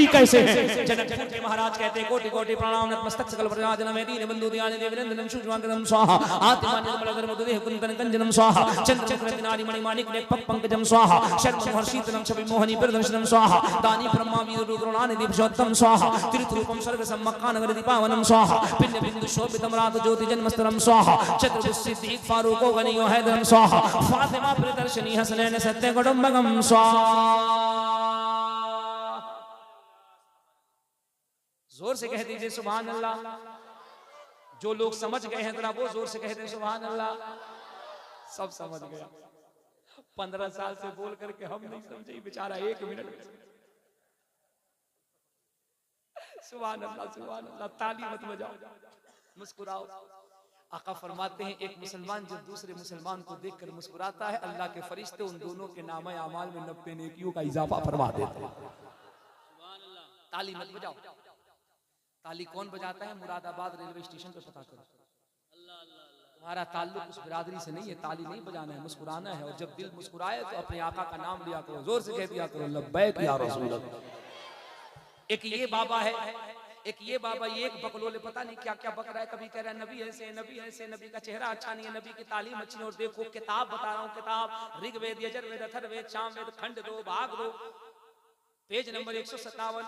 कभी कैसे हैं। जनकपुर के महाराज कहते कोटि कोटि प्रणाम नतमस्तक सकल प्रजाजन में दीन बंधु दयानि देवेंद्रम शुभंकरम स्वाहा आत्मानि बलधर मधुदेह कुंदन कंजनम स्वाहा चंद्र नारी मणि माणिक ने पंकजम स्वाहा शर्म हर्षितनम छवि मोहनी प्रदर्शनम स्वाहा दानी ब्रह्मा विदुर रुद्रानि दीपशोत्तम स्वाहा तीर्थरूपम सर्व सम्मक्का नगर दीपावनम स्वाहा पिंड बिंदु शोभितम रात ज्योति जन्मस्तरम स्वाहा चतुर्भुज सिद्धि फारूको गनियो हैदरम स्वाहा फातिमा प्रदर्शनी हसनैन सत्य कुटुंबकम स्वाहा। जोर से कह दीजिए सुभान अल्लाह। जो लोग समझ गए हैं जरा वो जोर से कह दे सुभान अल्लाह। सब समझ गया। 15 साल से बोल करके हम नहीं समझे, बेचारा 1 मिनट में। सुभान अल्लाह सुभान अल्लाह। ताली मत बजाओ, मुस्कुराओ। आका फरमाते हैं एक मुसलमान जब दूसरे मुसलमान को देखकर मुस्कुराता है, अल्लाह के फरिश्ते उन दोनों के नामे आमाल में 90 नेकियों का इजाफा फरमा देते हैं। ताली मत बजाओ। ताली कौन बजाता है? मुरादाबाद रेलवे स्टेशन पर पता करो। तुम्हारा ताल्लुक उस बिरादरी से नहीं है, ताली नहीं बजाना है, मुस्कुराना है। और जब दिल मुस्कुराए तो अपने आका का नाम लिया करो, जोर से कह दिया करो लब्बैक या रसूल अल्लाह। एक ये बाबा है, एक ये बाबा, ये एक बकलोले पता नहीं क्या क्या बक रहा है। कभी कह रहा है नबी ऐसे, नबी ऐसे, नबी का चेहरा अच्छा नहीं है, नबी की तालीम अच्छी नहीं। और देखो किताब बता रहा हूँ, किताब ऋग्वेद, यजुर्वेद, अथर्ववेद, सामवेद, खंड 2 भाग 2 पेज नंबर 157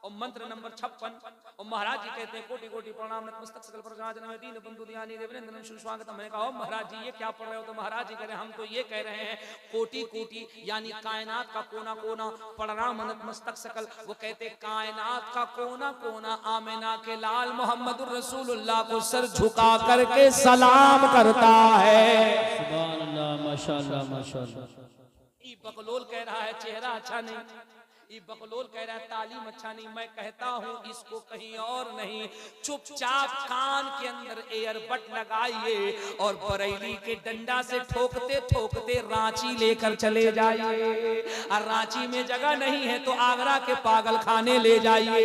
और मंत्र नंबर 56। और महाराज जी कहते हैं कोटि कोटि प्रणाम नतमस्तक सकल प्रजाजन में दीन बंधु दयानि देवेंद्रम सुस्वागतम। मैंने कहा महाराज जी ये क्या पढ़ रहे हो? तो महाराज जी कह रहे हैं हम तो ये कह रहे हैं कोटि कोटि यानी कायनात का कोना कोना प्रणाम नतमस्तक सकल। वो कहते कायनात का कोना कोना आमिना के लाल मोहम्मदुर रसूलुल्लाह को सर झुका करके सलाम करता है। सुभान अल्लाह माशाअल्लाह माशाअल्लाह। ये बकलोल कह रहा है चेहरा अच्छा नहीं, ये बकलोल कह रहा है तालीम अच्छा नहीं। मैं कहता हूँ इसको कहीं और नहीं, चुपचाप कान के अंदर एयरबड लगाइए और बरेली के डंडा से ठोकते ठोकते रांची लेकर चले जाइए। और रांची में जगह नहीं है तो आगरा के पागल खाने ले जाइए।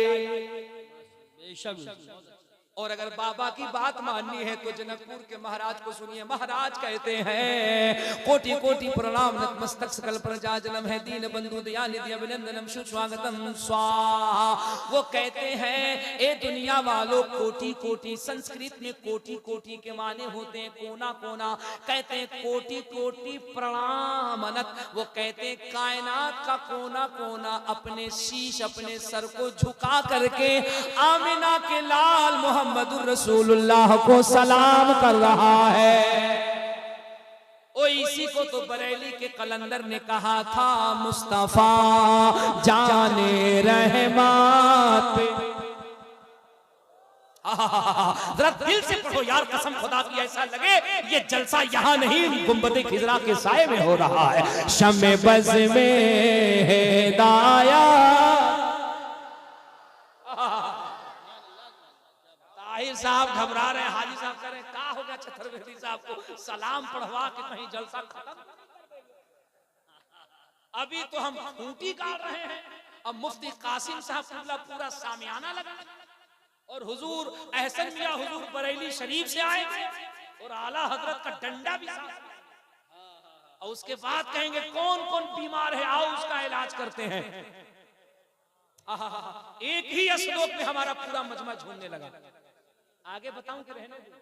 और अगर बाबा की बात माननी है तो जनकपुर के महाराज को सुनिए। महाराज कहते हैं कोटि कोटि प्रणाम नतमस्तक सकल प्रजाजनम है दीन बंधु दयानि अभिनंदनम सुस्वागतम स्वाहा। वो कहते हैं ए दुनिया वालों कोटि कोटि, संस्कृत में कोटि कोटि के माने होते हैं कोना कोना। कहते हैं कोटि कोटि प्रणाम अनत। वो कहते हैं कायनात का कोना कोना अपने शीश अपने सर को झुका करके आमिना के लाल मोहम्मदुर रसूलुल्लाह को सलाम कर रहा है। ओ इसी को तो बरेली के कलंदर ने कहा था मुस्तफा जाने रहमत। जरा दिल से पढ़ो यार, कसम खुदा की ऐसा लगे ये जलसा यहाँ नहीं गुंबद खिजरा के साए में हो रहा है। शमे बज़ में हिदाया साहब घबरा रहे हैं। हाजी साहब कह रहे हैं क्या हो गया छतरवेदी साहब को सलाम पढ़वा के कहीं जलसा खत्म। अभी तो हम खूंटी गाड़ रहे हैं, अब मुफ्ती कासिम साहब पूरा सामियाना लगा और हुजूर एहसन मियां हुजूर बरेली शरीफ से आए और आला हजरत का डंडा भी साथ और उसके बाद कहेंगे कौन कौन बीमार है आओ उसका इलाज करते हैं। एक ही श्लोक में हमारा पूरा मजमा झूमने लगा। आगे बताऊं कि रहने दो?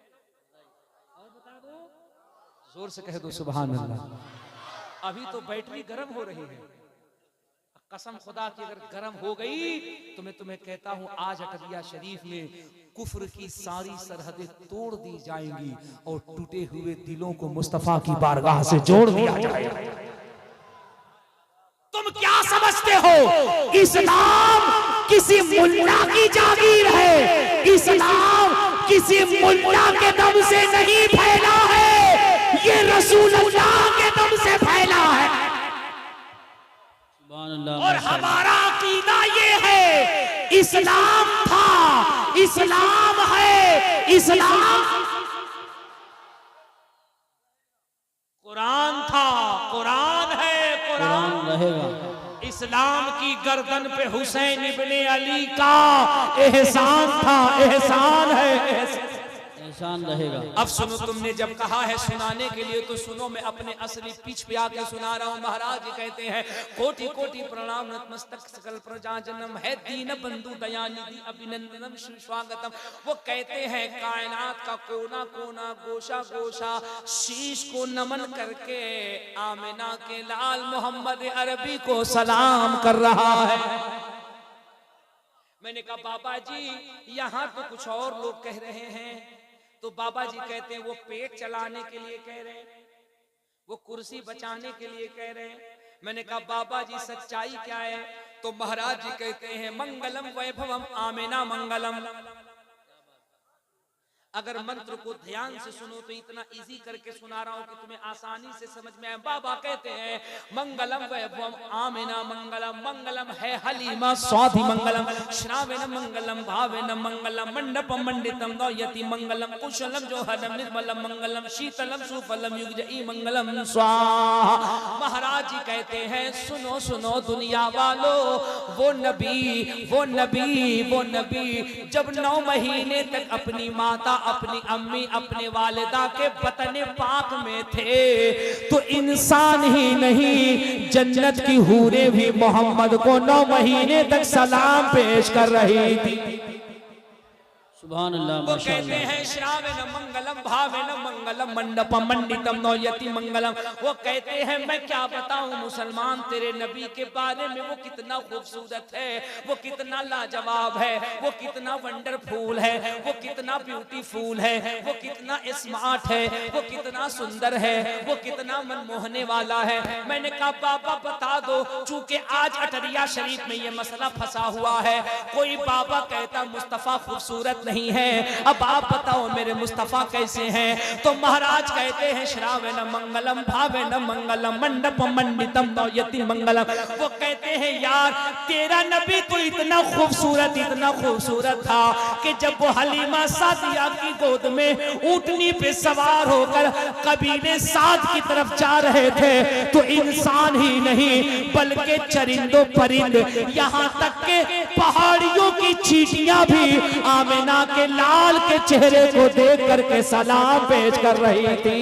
और बता दो, जोर से कह दो सुभान अल्लाह। अभी तो बैटरी गर्म हो रही है, कसम खुदा की अगर गर्म हो गई तो मैं तुम्हें कहता हूं आज अटरिया शरीफ में कुफ्र की सारी सरहदें तोड़ दी जाएंगी और टूटे हुए दिलों को मुस्तफा की बारगाह से जोड़ दिया जाएगा। तुम क्या समझते हो इस्लाम किसी मुल्ला की जागीर है? इस्लाम किसी मुल्ला के दम से नहीं फैला है, ये रसूलुल्लाह के दम से फैला है। और हमारा अकीदा ये है इस्लाम था, इस्लाम है, इस्लाम कुरान था, कुरान है, कुरान रहेगा। इस्लाम की गर्दन पे हुसैन इब्ने अली का एहसान था, एहसान है। निशान रहेगा। अब सुनो, तुमने जब कहा है सुनाने के लिए तो सुनो, मैं अपने असली पीछ पे आके सुना रहा हूँ। महाराज जी कहते हैं कोटि कोटि प्रणाम नतमस्तक सकल प्रजा जन्म है दीन बंधु दयानिधि अभिनंदनम सुस्वागतम। वो कहते हैं कायनात का कोना कोना गोशा गोशा शीश को नमन करके आमिना के लाल मोहम्मद अरबी को सलाम कर रहा है। मैंने कहा बाबा जी यहाँ तो कुछ और लोग कह रहे हैं। तो बाबा जी कहते हैं वो पेट चलाने के लिए कह रहे हैं, वो कुर्सी बचाने के लिए कह रहे हैं। मैंने कहा बाबा जी सच्चाई क्या है? तो महाराज जी कहते हैं मंगलम वैभवम आमिना मंगलम। अगर मंत्र को ध्यान से सुनो तो इतना इजी करके सुना रहा हूं कि तुम्हें आसानी से समझ में आए। बाबा कहते हैं मंगलम वैभवम आमिना मंगलम। मंगलम है हलीमा स्वाधि मंगलम श्रावेन मंगलम भावेन मंगलम मंडपम मंडितम नौयति मंगलम कुशलम जोहरम निर्मलम मंगलम शीतलम सुफलम युगजई मंगलम स्वाहा। महाराज जी कहते हैं सुनो सुनो दुनिया वालों, वो नबी वो नबी वो नबी जब 9 महीने तक अपनी माता अपनी अम्मी अपने वालिदा के बतन पाक में थे तो इंसान ही नहीं जन्नत की हूरें भी मोहम्मद को 9 महीने तक सलाम पेश कर रही थी। सुभान अल्लाह वो कहते हैं श्रावेन मंगलम भावेन मंगलम मंडपम मंडितम नौयति मंगलम। वो कहते हैं मैं क्या बताऊं मुसलमान तेरे नबी के बारे में, वो कितना खूबसूरत है, वो कितना लाजवाब है, वो कितना वंडरफुल है, वो कितना ब्यूटीफुल है, वो कितना स्मार्ट है, वो कितना सुंदर है, वो कितना मनमोहने वाला है। मैंने कहा बाबा बता दो, चूंकि आज अटरिया शरीफ में ये मसला फंसा हुआ है। कोई बाबा कहता मुस्तफा खूबसूरत नहीं है, अब आप बताओ मेरे मुस्तफा कैसे हैं? तो महाराज कहते हैं श्रावेन मंगलम भावेन मंगलम मंडपम मंडितम नौयति मंगलम। वो कहते हैं यार तेरा नबी तो इतना खूबसूरत था कि जब वो हलीमा सादिया की गोद में ऊंटनी पे सवार होकर कबीले साद की तरफ जा रहे थे तो इंसान ही नहीं बल्कि चरिंदो परिंद यहाँ तक के पहाड़ियों की चींटियां भी आमिना के लाल के चेहरे को देख करके सलाम पेश कर रही थी।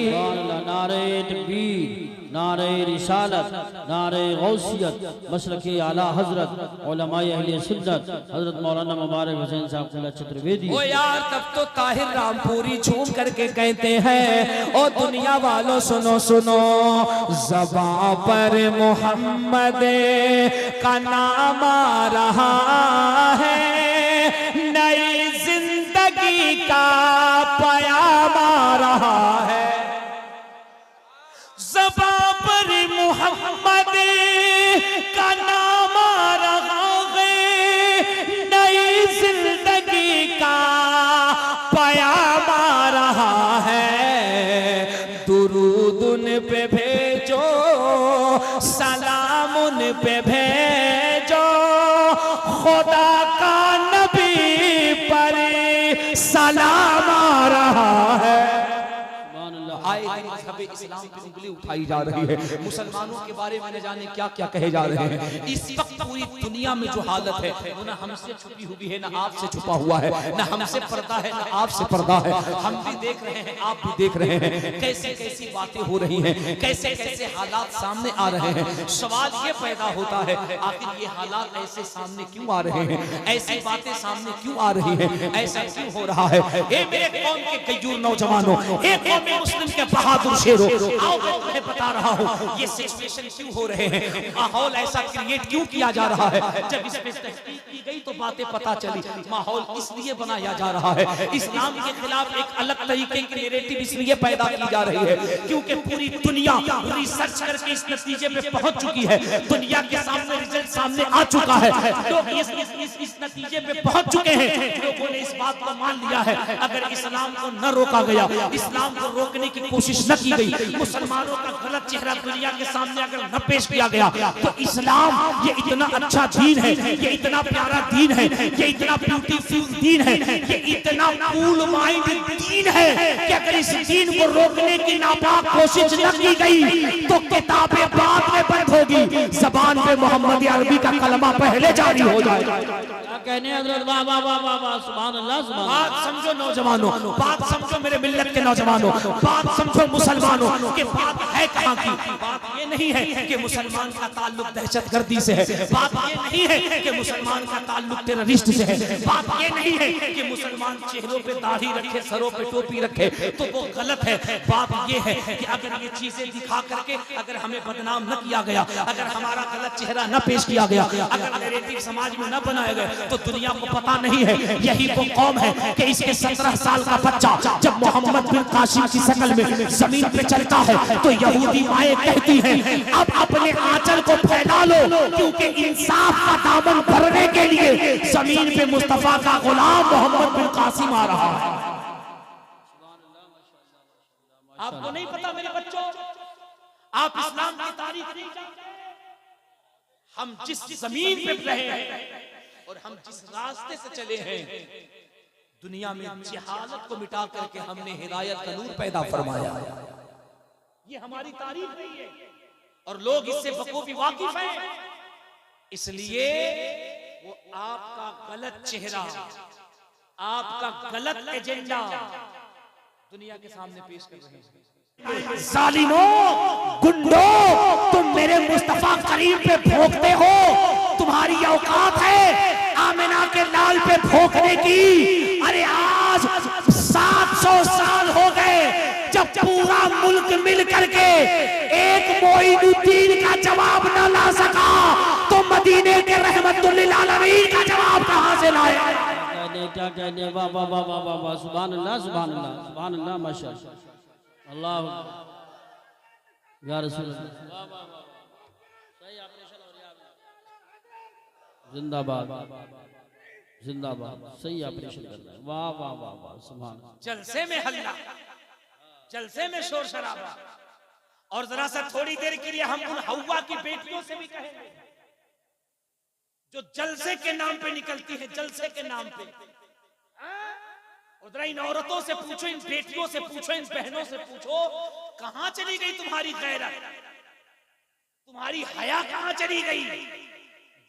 नारे तकबीर, नारे रिसालत, नारे गौसियत, मसलके आला हजरत उलमाए अहले सुन्नत हजरत मौलाना मुबारक हुसैन साहब खुला चतुर्वेदी। ओ यार तब तो ताहिर रामपुरी झूम करके कहते हैं ओ दुनिया वालों सुनो सुनो, ज़बां पर मोहम्मद का नाम आ रहा है, नई जिंदगी का पयाम आ रहा है। ज़बां पर मोहम्मद का नाम आ रहा है, नई जिंदगी का पयाम आ रहा है। दुरूद उन पे भेजो, सलाम उन पे भेजो, खुदा का नबी पर सलाम आ रहा है। इस्लाम की उंगली उठाई जा रही है, मुसलमानों के बारे में न जाने क्या क्या कहे जा रहे हैं। इस वक्त पूरी दुनिया में जो हालत है वो न हमसे छुपी हुई है, न आपसे छुपा हुआ है, न हमसे पर्दा है, न आपसे पर्दा है। हम भी देख रहे हैं, आप भी देख रहे हैं, कैसे कैसी बातें हो रही हैं, कैसे कैसे हालात सामने आ रहे हैं। सवाल ये पैदा होता है आखिर ये हालात ऐसे सामने क्यों आ रहे हैं, ऐसी बातें सामने क्यों आ रही हैं, ऐसा क्यों हो रहा है? ए मेरे कौम के कईयूर नौजवानों, एक कौम मुस्लिम के बहादुर शेरों, आओ मैं तुम्हें बता रहा हूँ ये सिचुएशन क्यों हो रहे हैं, माहौल ऐसा क्रिएट क्यों किया जा रहा है। जब इस पे तहकीक की गई तो बातें पता चली, माहौल इसलिए बनाया जा रहा है, इस्लाम के खिलाफ एक अलग तरीके की नैरेटिव इसलिए पैदा की जा रही है क्योंकि पूरी दुनिया रिसर्च करके इस नतीजे पे पहुंच चुकी है, दुनिया के सामने रिजल्ट सामने आ चुका है, लोग इस नतीजे पे पहुंच चुके हैं। लोगों ने इस बात को मान लिया है अगर इस्लाम को न रोका गया, इस्लाम को रोकने की कोशिश न की गई, मुसलमानों का गलत चेहरा दुनिया के सामने अगर न पेश किया गया तो इस्लाम ये इतना अच्छा दीन है, ये इतना प्यारा दीन है, ये इतना ब्यूटीफुल दीन है, ये इतना कूल माइंड दीन है कि अगर इस दीन को रोकने की नापाक कोशिश न की गई तो किताबें बाद में बंद होगी, जबान पे मोहम्मद अरबी का कलमा पहले जारी हो जाएगा। कहने हजरत वाह वाह वाह वाह वाह सुभान अल्लाह सुभान अल्लाह। बात समझो नौजवानों, बात समझो मेरे मिल्लत के नौजवानों, बात समझो मुसलमानों कि बात है कहां की। बात ये नहीं है कि मुसलमान का ताल्लुक दहशतगर्दी से है, बात ये नहीं है कि मुसलमान का ताल्लुक टेररिस्ट से है, बात ये नहीं है कि मुसलमान चेहरों पे दाढ़ी रखे, सरों पे टोपी रखे तो वो गलत है। बात ये है कि अगर ये चीजें दिखा करके अगर हमें बदनाम न किया गया, अगर हमारा गलत चेहरा न पेश किया गया, अगर नैरेटिव समाज में न बनाए गए तो दुनिया को पता नहीं है। यही वो कौम है कि इसके 17 साल का बच्चा जब मोहम्मद बिन कासिम की शक्ल में जमीन पे चलता है तो यहूदी माएं कहती हैं अब अपने आंचल को फैला लो, क्योंकि इंसाफ का दामन भरने के लिए जमीन पे मुस्तफा का गुलाम मोहम्मद बिन कासिम आ रहा है। आपको नहीं पता मेरे बच्चों, आप इस्लाम की तारीख नहीं जानते। हम जिस जमीन पे रहे हैं और हम जिस रास्ते से चले हैं, दुनिया में जहालत को मिटा करके हमने हिदायत का नूर पैदा फरमाया। ये हमारी तारीख नहीं है और लोग इससे बखूबी वाकिफ हैं। इसलिए वो आपका गलत चेहरा, आपका गलत एजेंडा दुनिया के सामने पेश कर रहे हैं। जालिमों, गुंडों, तुम मेरे मुस्तफा करीम पे भोंकते हो, तुम्हारी औकात है आमिना के लाल पे भोंकने की। अरे आज 700 साल हो गए जब पूरा मुल्क मिल करके एक मोइनुद्दीन का जवाब न ला सका तो मदीने के रहमतुल्लिल आलमीन का जवाब कहां से लाए। क्या कहने वाह वाह वाह वाह वाह वाह सुभान अल्लाह सुभान अल्लाह सुभान अल्लाह माशाअल्लाह अल्लाह या रसूल अल्लाह वाह वाह वाह सही ऑपरेशन हो रहा है, जिंदाबाद जिंदाबाद, सही ऑपरेशन कर रहा है, वाह वाह वाह वाह सुभान। जलसे में हल्ला, जलसे में शोर शराबा, और जरा सा थोड़ी देर के लिए हम उन हव्वा की बेटियों से भी कहेंगे जो जलसे के नाम पे निकलती है, जलसे के नाम पे। और जरा इन औरतों से पूछो, इन बेटियों से पूछो, इन बहनों से पूछो, कहां चली गई तुम्हारी गैरत, तुम्हारी हया कहां चली गई।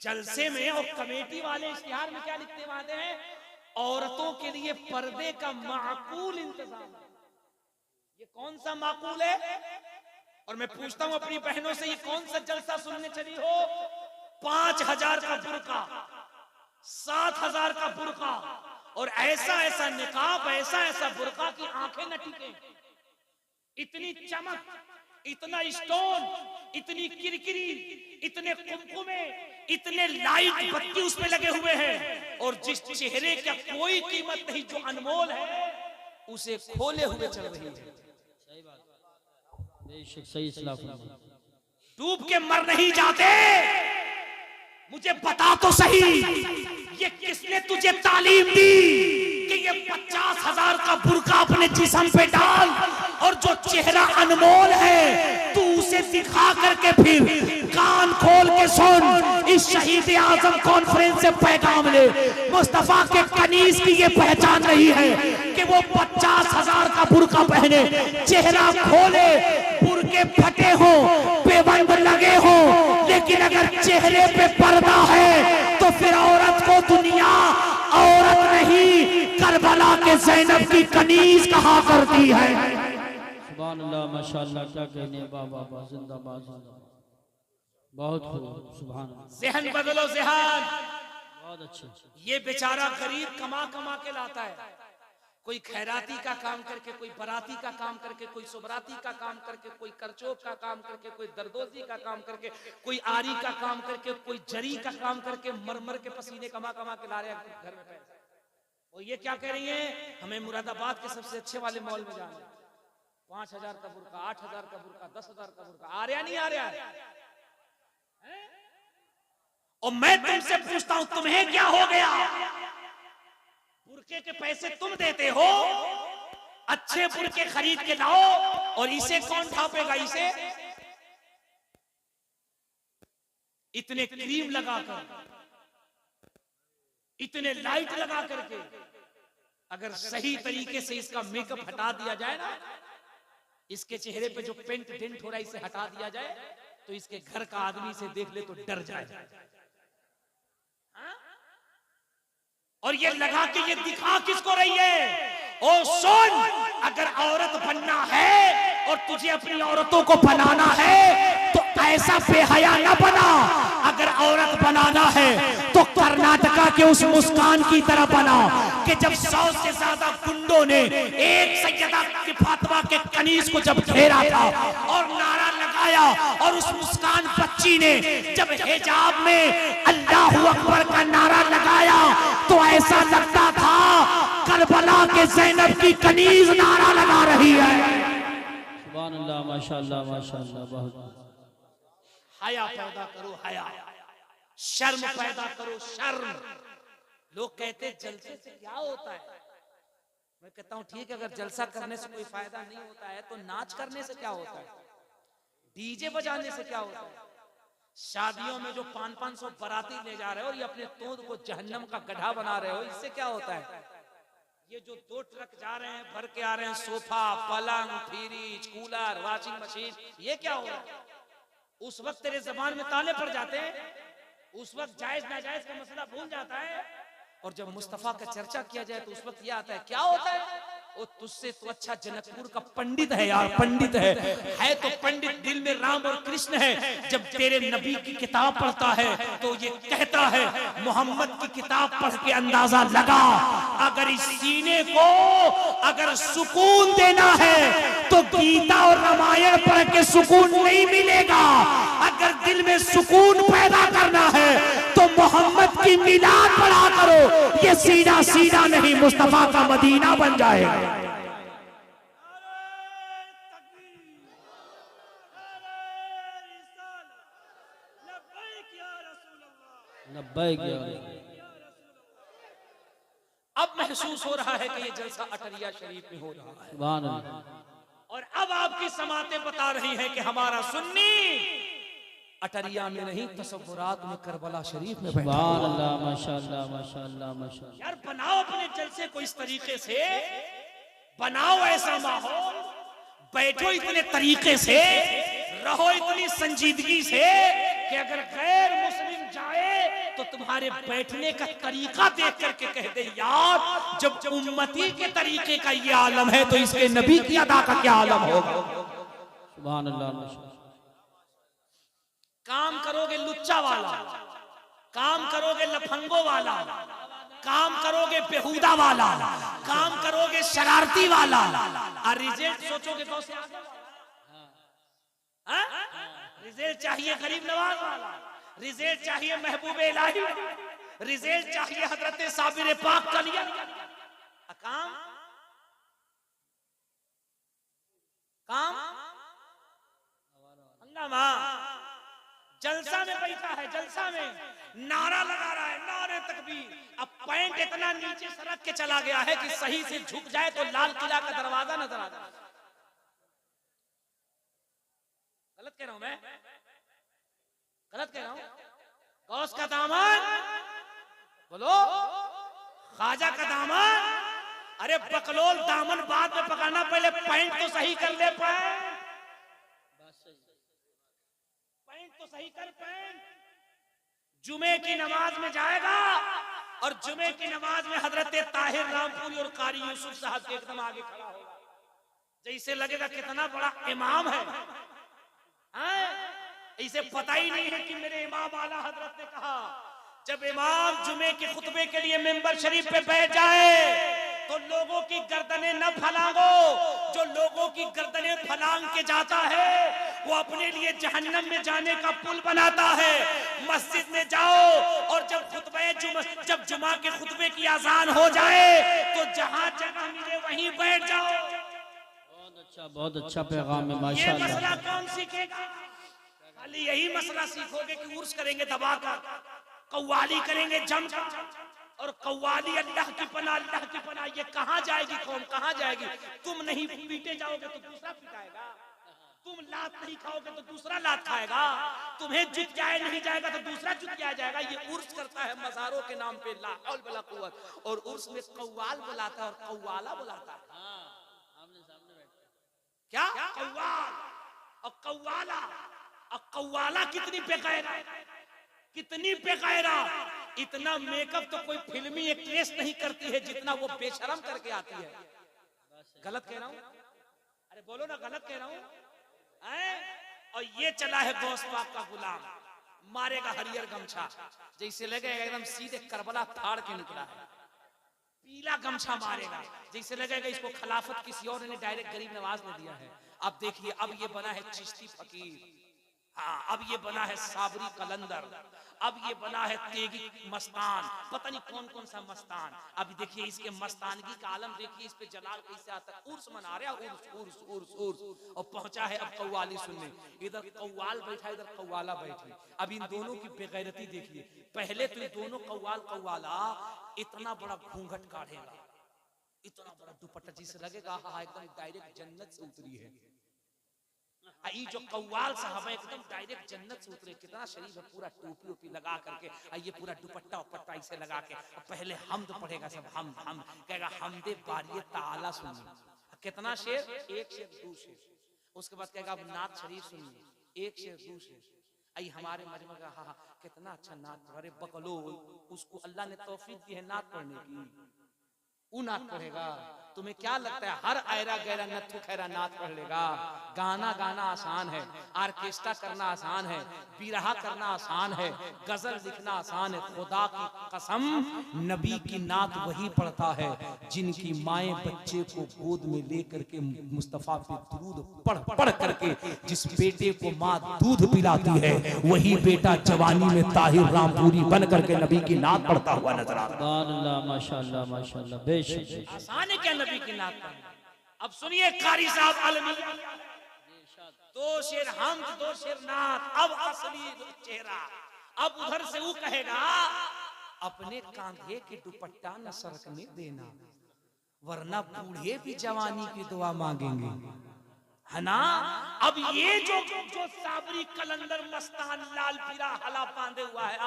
जलसे में और कमेटी वाले इश्तिहार में क्या लिखते वादे हैं, औरतों के लिए पर्दे का माकूल इंतजाम। ये कौन सा माकूल है? और मैं पूछता हूं अपनी बहनों से, ये कौन सा जलसा सुनने चली हो? 5000 का बुर्का, 7000 का बुर्का और ऐसा ऐसा निकाब, ऐसा ऐसा बुर्का की आंखें न टिके, इतनी चमक, इतना स्टोन, इतनी किरकिरी, इतने कुमकुमे, इतने लाइट बत्ती उसमें लगे हुए हैं, और जिस चेहरे का कोई कीमत नहीं, जो अनमोल है, उसे खोले हुए चल रही है। सही बात, बेशक सही इस्लाम। डूब के मर नहीं जाते। मुझे बता तो सही, ये किसने तुझे तालीम दी कि ये 50,000 का बुर्का अपने जिस्म पे डाल, और जो चेहरा अनमोल है तू उसे दिखा करके फिर कान खोल के सुन। इस शहीद आजम कॉन्फ्रेंस से पैगाम ले, मुस्तफा के कनीज की ये पहचान नहीं है कि वो 50,000 का बुर्का पहने, चेहरा खोले, बुर्के फटे हो, पेबंद लगे हो, लेकिन अगर चेहरे पे पर्दा है तो फिर औरत को दुनिया औरत नहीं, करबला के ज़ैनब की कनीज कहा करती है। सुभान अल्लाह माशाअल्लाह, क्या कहने, वाह वाह वाह, जिंदाबाद जिंदाबाद, बहुत खूब, सुभान अल्लाह। ज़हन बदलो, ज़हन। बहुत अच्छे। ये बेचारा गरीब कमा कमा के लाता है, कोई खैराती का काम करके, कोई बराती का काम करके, कोई सुबराती का काम करके, कोई करचोक का काम करके, कोई दरदोजी का काम करके, कोई आरी का काम करके, कोई जरी का काम करके, मर मर के पसीने कमा कमा के ला रहे हैं घर में पैसे। और ये क्या कह रही है, हमें मुरादाबाद के सबसे अच्छे वाले मॉल में जाना है, 5,000 का बुर्का, 8,000 का बुर्का, 10,000 का बुर्का, आ रहा नहीं आ रहा है? और मैं तुमसे पूछता हूं, तुम्हें क्या हो गया? बुर्के के पैसे तुम देते हो, अच्छे बुर्के खरीद के लाओ, और इसे कौन ढापेगा? इसे इतने क्रीम लगाकर, इतने लाइट लगा करके अगर सही तरीके से इसका मेकअप हटा दिया जाए ना, इसके चेहरे पे जो पेंट डेंट हो रहा है इसे हटा दिया जाए, तो इसके घर का आदमी इसे देख ले तो डर जाए। और ये लगा के ये दिखा किसको रही है? ओ सुन, अगर औरत बनना है और तुझे अपनी औरतों को बनाना है तो ऐसा बेहया न बना। अगर औरत बनाना है तो कर्नाटका के उस मुस्कान की तरह बना कि जब 100 से ज्यादा गुंडों ने एक सैयदा की फातिमा के कनीज को जब घेरा था और नारा लगाया, और उस मुस्कान बच्ची ने जब हिजाब में अल्लाहू अकबर का नारा लगाया तो ऐसा लगता था करबला के ज़ैनब की कनीज नारा लगा रही है। सुभान अल्लाह, माशाअल्लाह माशाअल्लाह। बहुत हया पैदा करो, हया, शर्म पैदा करो, शर्म। लोग कहते जलसे से क्या होता है? मैं कहता हूं ठीक है, अगर जलसा करने से कोई फायदा नहीं होता है तो नाच करने से क्या होता है? डीजे बजाने से क्या होता है? शादियों में जो 500 बाराती ले जा रहे हो और ये अपने तोंद को जहन्नम का गड्ढा बना रहे हो, इससे क्या होता है? ये जो 2 ट्रक जा रहे हैं, भर के आ रहे हैं, सोफा, पलंग, फ्रिज, कूलर, वॉशिंग मशीन, ये क्या हो रहा है? उस वक्त तेरे जबान में ताले पड़ जाते हैं, उस वक्त जायज नाजायज का मसला भूल जाता है, और जब मुस्तफा का चर्चा किया जाए तो उस वक्त यह आता है क्या होता है? वो तुझसे तो अच्छा जनकपुर का पंडित है यार, पंडित है तो पंडित दिल में राम और कृष्ण है। जब तेरे नबी की किताब पढ़ता है तो ये कहता है मोहम्मद की किताब पढ़ के अंदाजा लगा, अगर इस सीने को अगर सुकून देना है तो गीता और रामायण पढ़ के सुकून नहीं मिलेगा। अगर दिल में सुकून पैदा करना है तो मोहम्मद की मिलाद पढ़ा करो, ये सीधा सीधा नहीं मुस्तफा का मदीना बन जाएगा। अब महसूस हो रहा है कि ये जलसा अटरिया शरीफ में हो रहा है। सुभान अल्लाह। और अब आपकी समातें बता रही हैं कि हमारा सुन्नी अटरिया में नहीं, तसव्वुरात में करबला शरीफ में बैठा। सुभान अल्लाह, माशाअल्लाह माशाअल्लाह माशाअल्लाह। यार बनाओ अपने जलसे को इस तरीके से, बनाओ ऐसा माहौल, बैठो इतने तरीके से, रहो इतनी संजीदगी से कि अगर गैर मुस्लिम जाए तो तुम्हारे बैठने का तरीका देख करके कह दे यार, जब उम्मती के तरीके का ये आलम है तो इसके नबी की अदा का क्या आलम होगा। सुभान अल्लाह माशाअल्लाह। काम करोगे लुच्चा वाला, काम करोगे लफंगो वाला, काम करोगे बेहुदा वाला, काम करोगे शरारती वाला, और रिजल्ट सोचोगे कौन से? रिजल्ट चाहिए गरीब नवाज वाला, रिजल्ट चाहिए महबूब इलाही, रिजल्ट चाहिए हजरत साबिर पाक का लिया काम। काम हंगामा, जलसा में बैठा है, जलसा में नारा लगा रहा है, नारे तकबीर। अब पैंट इतना नीचे सरक के चला गया है कि सही से झुक जाए तो लाल किला का दरवाजा नजर आता है। गलत कह रहा हूं मैं? गलत कह रहा हूं? गौस का दामन बोलो, ख्वाजा का दामन। अरे बकलोल दामन बाद में पकाना, पहले पैंट तो सही कर ले। पैंट तो सही कर, पैंट। जुमे की नमाज में जाएगा और जुमे की नमाज में हजरत ताहिर रामपुरी और कारी यूसुफ साहब के एकदम आगे खड़ा होगा, जैसे लगेगा कितना बड़ा इमाम है। इसे पता ही नहीं है कि मेरे इमाम आला हजरत ने कहा जब इमाम जुमे के खुतबे के लिए मेंबर शरीफ पे बैठ जाए तो लोगों की गर्दनें न फलांगो। जो लोगों की गर्दनें फलांग के जाता है वो अपने लिए जहन्नम में जाने का पुल बनाता है। मस्जिद में जाओ और जब जुमा के खुतबे की आजान हो जाए तो जहां जगह मिले वहीं बैठ जाओ। बहुत अच्छा पैगाम है माशाअल्लाह। ये मसला कौन सीखेगा? खाली यही मसला सीखोगे कि उर्स करेंगे दबाकर, कव्वाली करेंगे जमकर, और कव्वाली अल्लाह की पनाह, अल्लाह की पनाह। ये कहां जाएगी कौम, कहां जाएगी? तुम नहीं पीटे जाओगे तो दूसरा पिटाएगा। तुम लात नहीं खाओगे तो दूसरा लात खाएगा, तुम्हें जुत जाए नहीं जाएगा तो दूसरा जुत जाएगा। ये उर्स करता है मज़ारों के नाम पे, ला हौल वला कुव्वत। और उर्स में कव्वाल बुलाता है और कव्वाला बुलाता है। सामने बैठे क्या कव्वाल और कव्वाला। और कव्वाला कितनी बेगैरा, कितनी बेगैरा। इतना मेकअप तो कोई फिल्मी एक्ट्रेस नहीं करती है जितना वो बेशरम करके आती है। गलत कह रहा हूं? अरे बोलो ना, गलत कह रहा हूं? और ये चला है गौस पाक का गुलाम, मारेगा हरियर गमछा, जैसे लगेगा एकदम सीधे करबला फाड़ के निकला है। पीला गमछा मारेगा, जैसे लगेगा इसको खिलाफत किसी और ने डायरेक्ट गरीब नवाज ने दिया है। अब देखिए, अब ये बना है चिश्ती फकीर, हाँ, अब ये बना है साबरी कलंदर, अब ये बना है तेगी मस्तान, पता नहीं कौन कौन सा मस्तान। अब देखिए इसके मस्तानगी का आलम देखिए, इस पे जलाल कैसे आता है। उर्स मना रहा है, उर्स उर्स उर्स उर्स, और पहुंचा है अब कव्वाली सुनने। इधर कव्वाल बैठा, इधर कव्वाला बैठी। अब इन दोनों की बेगैरती देखिए। पहले तो ये दोनों कव्वाल कव्वाला इतना बड़ा घूंघट काढ़ेगा, इतना बड़ा दुपट्टा, जिसे लगेगा हाँ एकदम डायरेक्ट जन्नत से उतरी है। ये जो कव्वाल साहब है एकदम डायरेक्ट जन्नत से उतरे, कितना शरीफ है, पूरा टोपी ओपी लगा करके, ये पूरा दुपट्टा उपट्टा इसे लगा के पहले हमद पढ़ेगा सब, हम कहेगा हमदे बारिये ताला सुनिए। कितना शेर? एक शेर, दो शेर। उसके बाद कहेगा अब नात शरीफ सुनिए, एक शेर, दो शेर। आई हमारे मजमा का हाँ कितना अच्छा नात। अरे बकलो, उसको अल्लाह ने तौफीक दी है नात पढ़ने की, वो नात पढ़ेगा। तुम्हें क्या लगता है हर आयरा गैरा नथु खैरा नात पढ़ लेगा? गाना गाना आसान है, ऑर्केस्ट्रा करना आसान है, बिरहा करना आसान है, गजल लिखना आसान है। खुदा की कसम, नबी की नात वही पढ़ता है जिनकी माएं बच्चे को गोद में लेकर के मुस्तफा पे दुरूद पढ़ पढ़ करके, जिस बेटे को माँ दूध पिलाती है वही बेटा जवानी में ताहिर रामपुरी बन करके नबी की नात पढ़ता हुआ नजर आता है। अल्लाह माशाअल्लाह माशाअल्लाह, बेशक आसान है क्या नबी की नात पढ़ना? अब सुनिए कारी साहब अलमी, दो शेर हम, दो शेर नात। अब असली चेहरा, अब उधर से वो कहेगा अपने कांधे के दुपट्टा न सरकने देना, वरना बूढ़े भी जवानी की दुआ मांगेंगे, है ना। अब ये जो साबरी कलंदर मस्तान लाल पीरा हला बांधे हुआ है,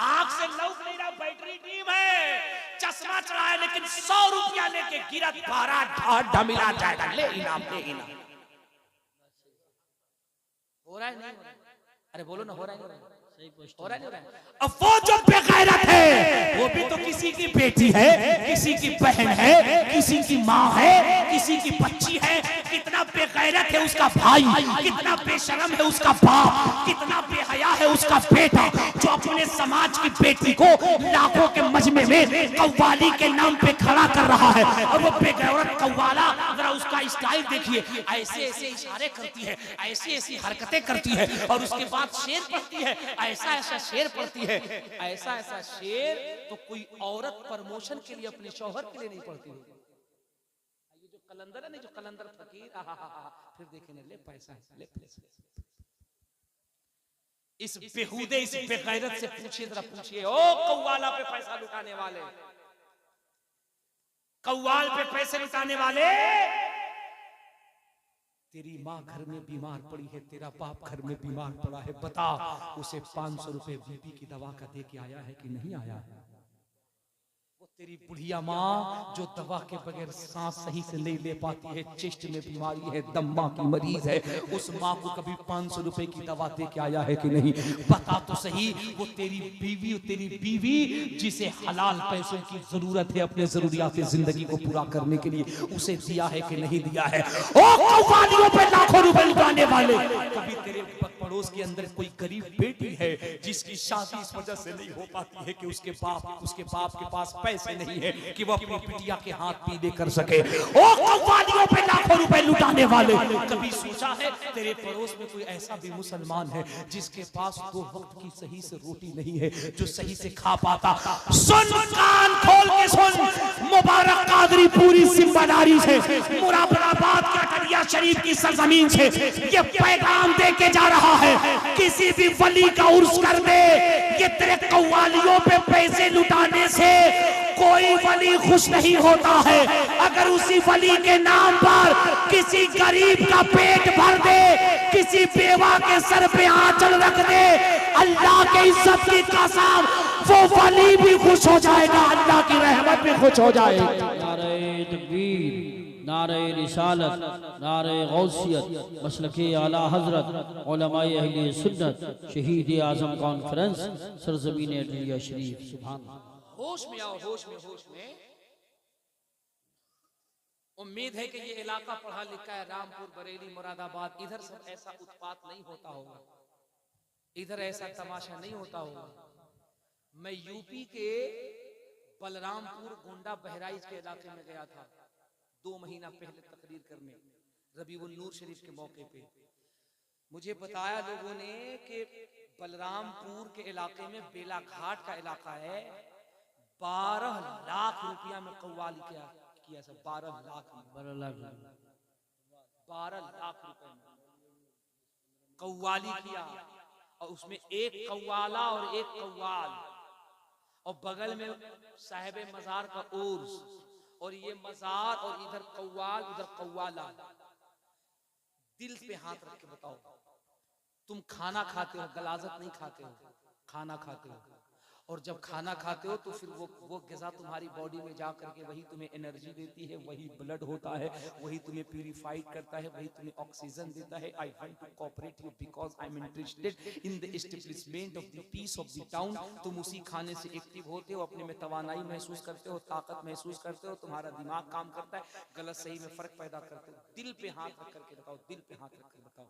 आंख से लौक नहीं रहा, बैटरी टीम है, चश्मा चढ़ाया लेकिन 100 रुपया लेके गिरा 12 ढा मिला जाएगा, ले इनाम ले इनाम। हो रहा है नहीं? अरे बोलो ना, हो रहा है नहीं? हो रहा है नहीं? अब वो जो बेगैरत है वो भी तो किसी की बेटी है, किसी की बहन है, किसी की माँ है, किसी की बच्ची है। कितना बेगैरत है उसका भाई, कितना बेशरम है उसका बाप, कितना बेहया है उसका बेटा, जो अपने समाज की बेटी को लाखों के मजमे में कव्वाली के नाम पे खड़ा कर रहा है। और वो बेगैरत कव्वाला, जरा उसका स्टाइल देखिए, ऐसे ऐसे इशारे करती है, ऐसी ऐसी हरकतें करती है, और उसके बाद शेर पढ़ती है, ऐसा ऐसा शेर पढ़ती है, ऐसा ऐसा शेर तो कोई औरत प्रमोशन के लिए अपने शौहर के लिए नहीं पढ़ती है। ये जो कलंदर है ना, जो कलंदर फकीर, फिर देखेंगे ले पैसा है, ले पैसा। इस बेहुदे, इस बेगैरत से पूछिए, जरा पूछिए, ओ कव्वाला पे पैसा लुटाने वाले, कव्वाल पे पैसे लुटाने वाले, तेरी माँ घर में बीमार पड़ी है, तेरा बाप घर में बीमार पड़ा है, बता उसे 500 रुपए बीपी की दवा का दे के आया है कि नहीं आया है? वो तेरी बुढ़िया माँ जो दवा के बगैर सांस सही से नहीं ले पाती है, चेस्ट में बीमारी है, दम्मा की मरीज है, उस माँ को कभी 500 रुपए की दवा दे के आया है कि नहीं? बता तो सही। वो तेरी बीवी जिसे हलाल पैसों की जरूरत है अपने जरूरियात जिंदगी को पूरा करने के लिए, उसे दिया है कि नहीं दिया है? ओ कव्वालियों पे लाखों रुपए लुटाने वाले, कभी तेरे पड़ोस के अंदर कोई गरीब बेटी है जिसकी शादी इस वजह से नहीं हो पाती है कि उसके बाप के पास पैसे नहीं है कि वो अपनी बिटिया के हाथ पीले कर सके। ओ कव्वालियों पे लाखों रुपए लुटाने वाले, कभी सोचा है तेरे पड़ोस में कोई ऐसा भी मुसलमान है जिसके पास 2 वक्त की सही से रोटी नहीं है, जो सही से खा पाता? सुन, कान खोल के सुन, मुबारक कादरी पूरी जिम्मेदारी से मुरादाबाद के अटरिया शरीफ की सरजमीन से ये पैगाम दे के जा रहा है, किसी भी वली का उर्स कर दे, ये तेरे कव्वालियों पे पैसे लुटाने से कोई वली खुश नहीं होता है। अगर उसी वली के नाम पर किसी गरीब का पेट भर दे, किसी बेवा के सर पे आंचल रख दे, अल्लाह के इज्जत की कसम वो वली भी खुश हो जाएगा, अल्लाह की रहमत भी खुश हो जाएगी। नारे तकबीर, नारे रिसालत, नारे गौसियत, मसलके आला हजरत, उलमाए अहले सुन्नत, शहीद आजम कॉन्फ्रेंस, सरजमीन अदलिया शरीफ। सुभान अल्लाह। होश में आओ, होश में, होश में। उम्मीद है कि ये इलाका पढ़ा लिखा है, रामपुर, बरेली, मुरादाबाद, इधर सब ऐसा उत्पात नहीं होता होगा, इधर ऐसा तमाशा नहीं होता होगा। मैं यूपी के बलरामपुर, गोंडा, बहराइच के इलाके में गया था 2 महीना पहले तकरीर करने, रबीउल नूर शरीफ के मौके पे। मुझे बताया लोगों ने कि बलरामपुर के इलाके में बेला घाट का इलाका है, 12 लाख रुपया में कव्वाली किया सब, 12 लाख रुपए में कव्वाली किया, और उसमें एक कव्वाला और एक कव्वाल, और बगल में साहिब मजार का उर्स, और ये मजार, और इधर कव्वाल उधर कव्वाला। दिल पे हाथ रख के बताओ, तुम खाना खाते हो, गलाजत नहीं खाते हो, खाना खाते हो, और जब खाना खाते हो तो फिर वो ग़िज़ा तुम्हारी बॉडी में जा करके वही तुम्हें एनर्जी देती है, वही ब्लड होता है, वही तुम्हें प्यूरिफाइड करता है, वही तुम्हें ऑक्सीजन देता है। I want to cooperate you because I am interested in the establishment of the peace of the town. तुम उसी खाने से एक्टिव होते हो, अपने में तवानाई महसूस करते हो, ताकत महसूस करते हो, तुम्हारा दिमाग काम करता है, गलत सही में फर्क पैदा करते हो। दिल पे हाथ रख करके बताओ, दिल पे हाथ रख कर बताओ,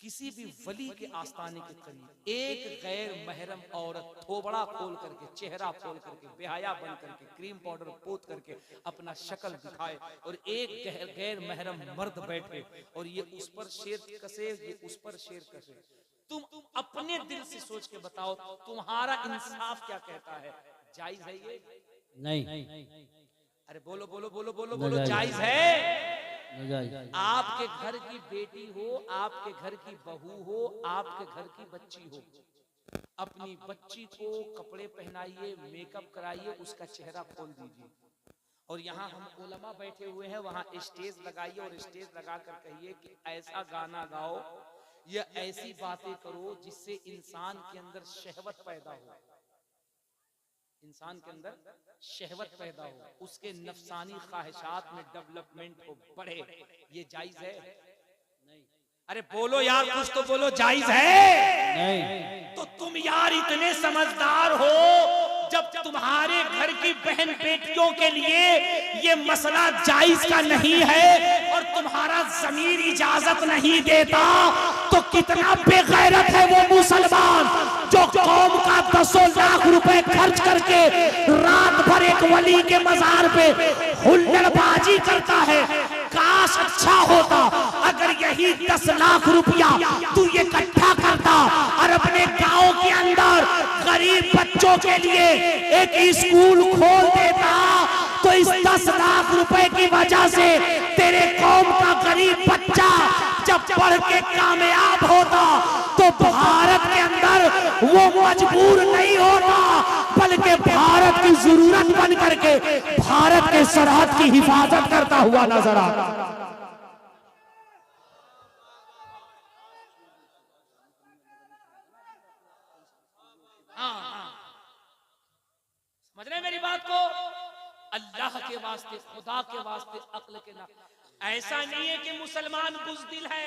किसी भी वली के आस्थाने के करीब एक गैर महरम औरत थोबड़ा खोल करके, चेहरा खोल करके, बेहया बन करके, क्रीम पाउडर पोत करके अपना शक्ल दिखाए, और एक गैर महरम मर्द बैठे और ये उस पर शेर कसे, ये उस पर शेर कसे, तुम अपने दिल से सोच के बताओ, तुम्हारा इंसाफ क्या कहता है? जायज है ये? नहीं। अरे बोलो बोलो बोलो बोलो बोलो, जायज है? आपके घर की बेटी हो, आपके घर की बहू हो, आपके घर की बच्ची हो, अपनी बच्ची को कपड़े पहनाइए, मेकअप कराइए, उसका चेहरा खोल दीजिए, और यहाँ हम उलमा बैठे हुए हैं, वहाँ स्टेज लगाइए और स्टेज लगा कर कहिए कि ऐसा गाना गाओ या ऐसी बातें करो जिससे इंसान के अंदर शहवत पैदा हो, इंसान के अंदर शहवत पैदा हो, उसके नफसानी ख्वाहिशात में डेवलपमेंट हो, बढ़े। ये जायज है? नहीं। अरे बोलो यार, कुछ तो बोलो, जायज है? नहीं। तो तुम यार इतने समझदार हो, जब तुम्हारे घर की बहन बेटियों के लिए ये मसला जायज का नहीं है और तुम्हारा ज़मीर इजाजत नहीं देता, तो कितना बेगैरत है वो मुसलमान जो कौम का 10 लाख रुपए खर्च करके रात भर एक वली के मजार पे हुल्लड़बाजी करता है। काश अच्छा होता अगर यही 10 लाख रुपया तू ये इकट्ठा करता और अपने गांव के अंदर गरीब बच्चों के लिए एक स्कूल खोल देता, तो इस 10 लाख रुपए की वजह से तेरे कौम का गरीब बच्चा जब पढ़ के कामयाब होता तो भारत के अंदर वो मजबूर नहीं होता, बल्कि भारत की जरूरत बन करके भारत के सरहद की हिफाजत करता हुआ नजर आता। समझ रहे मेरी बात को? अल्लाह के वास्ते, खुदा के वास्ते, अक्ल के नाम, ऐसा नहीं है कि मुसलमान बुज़दिल है,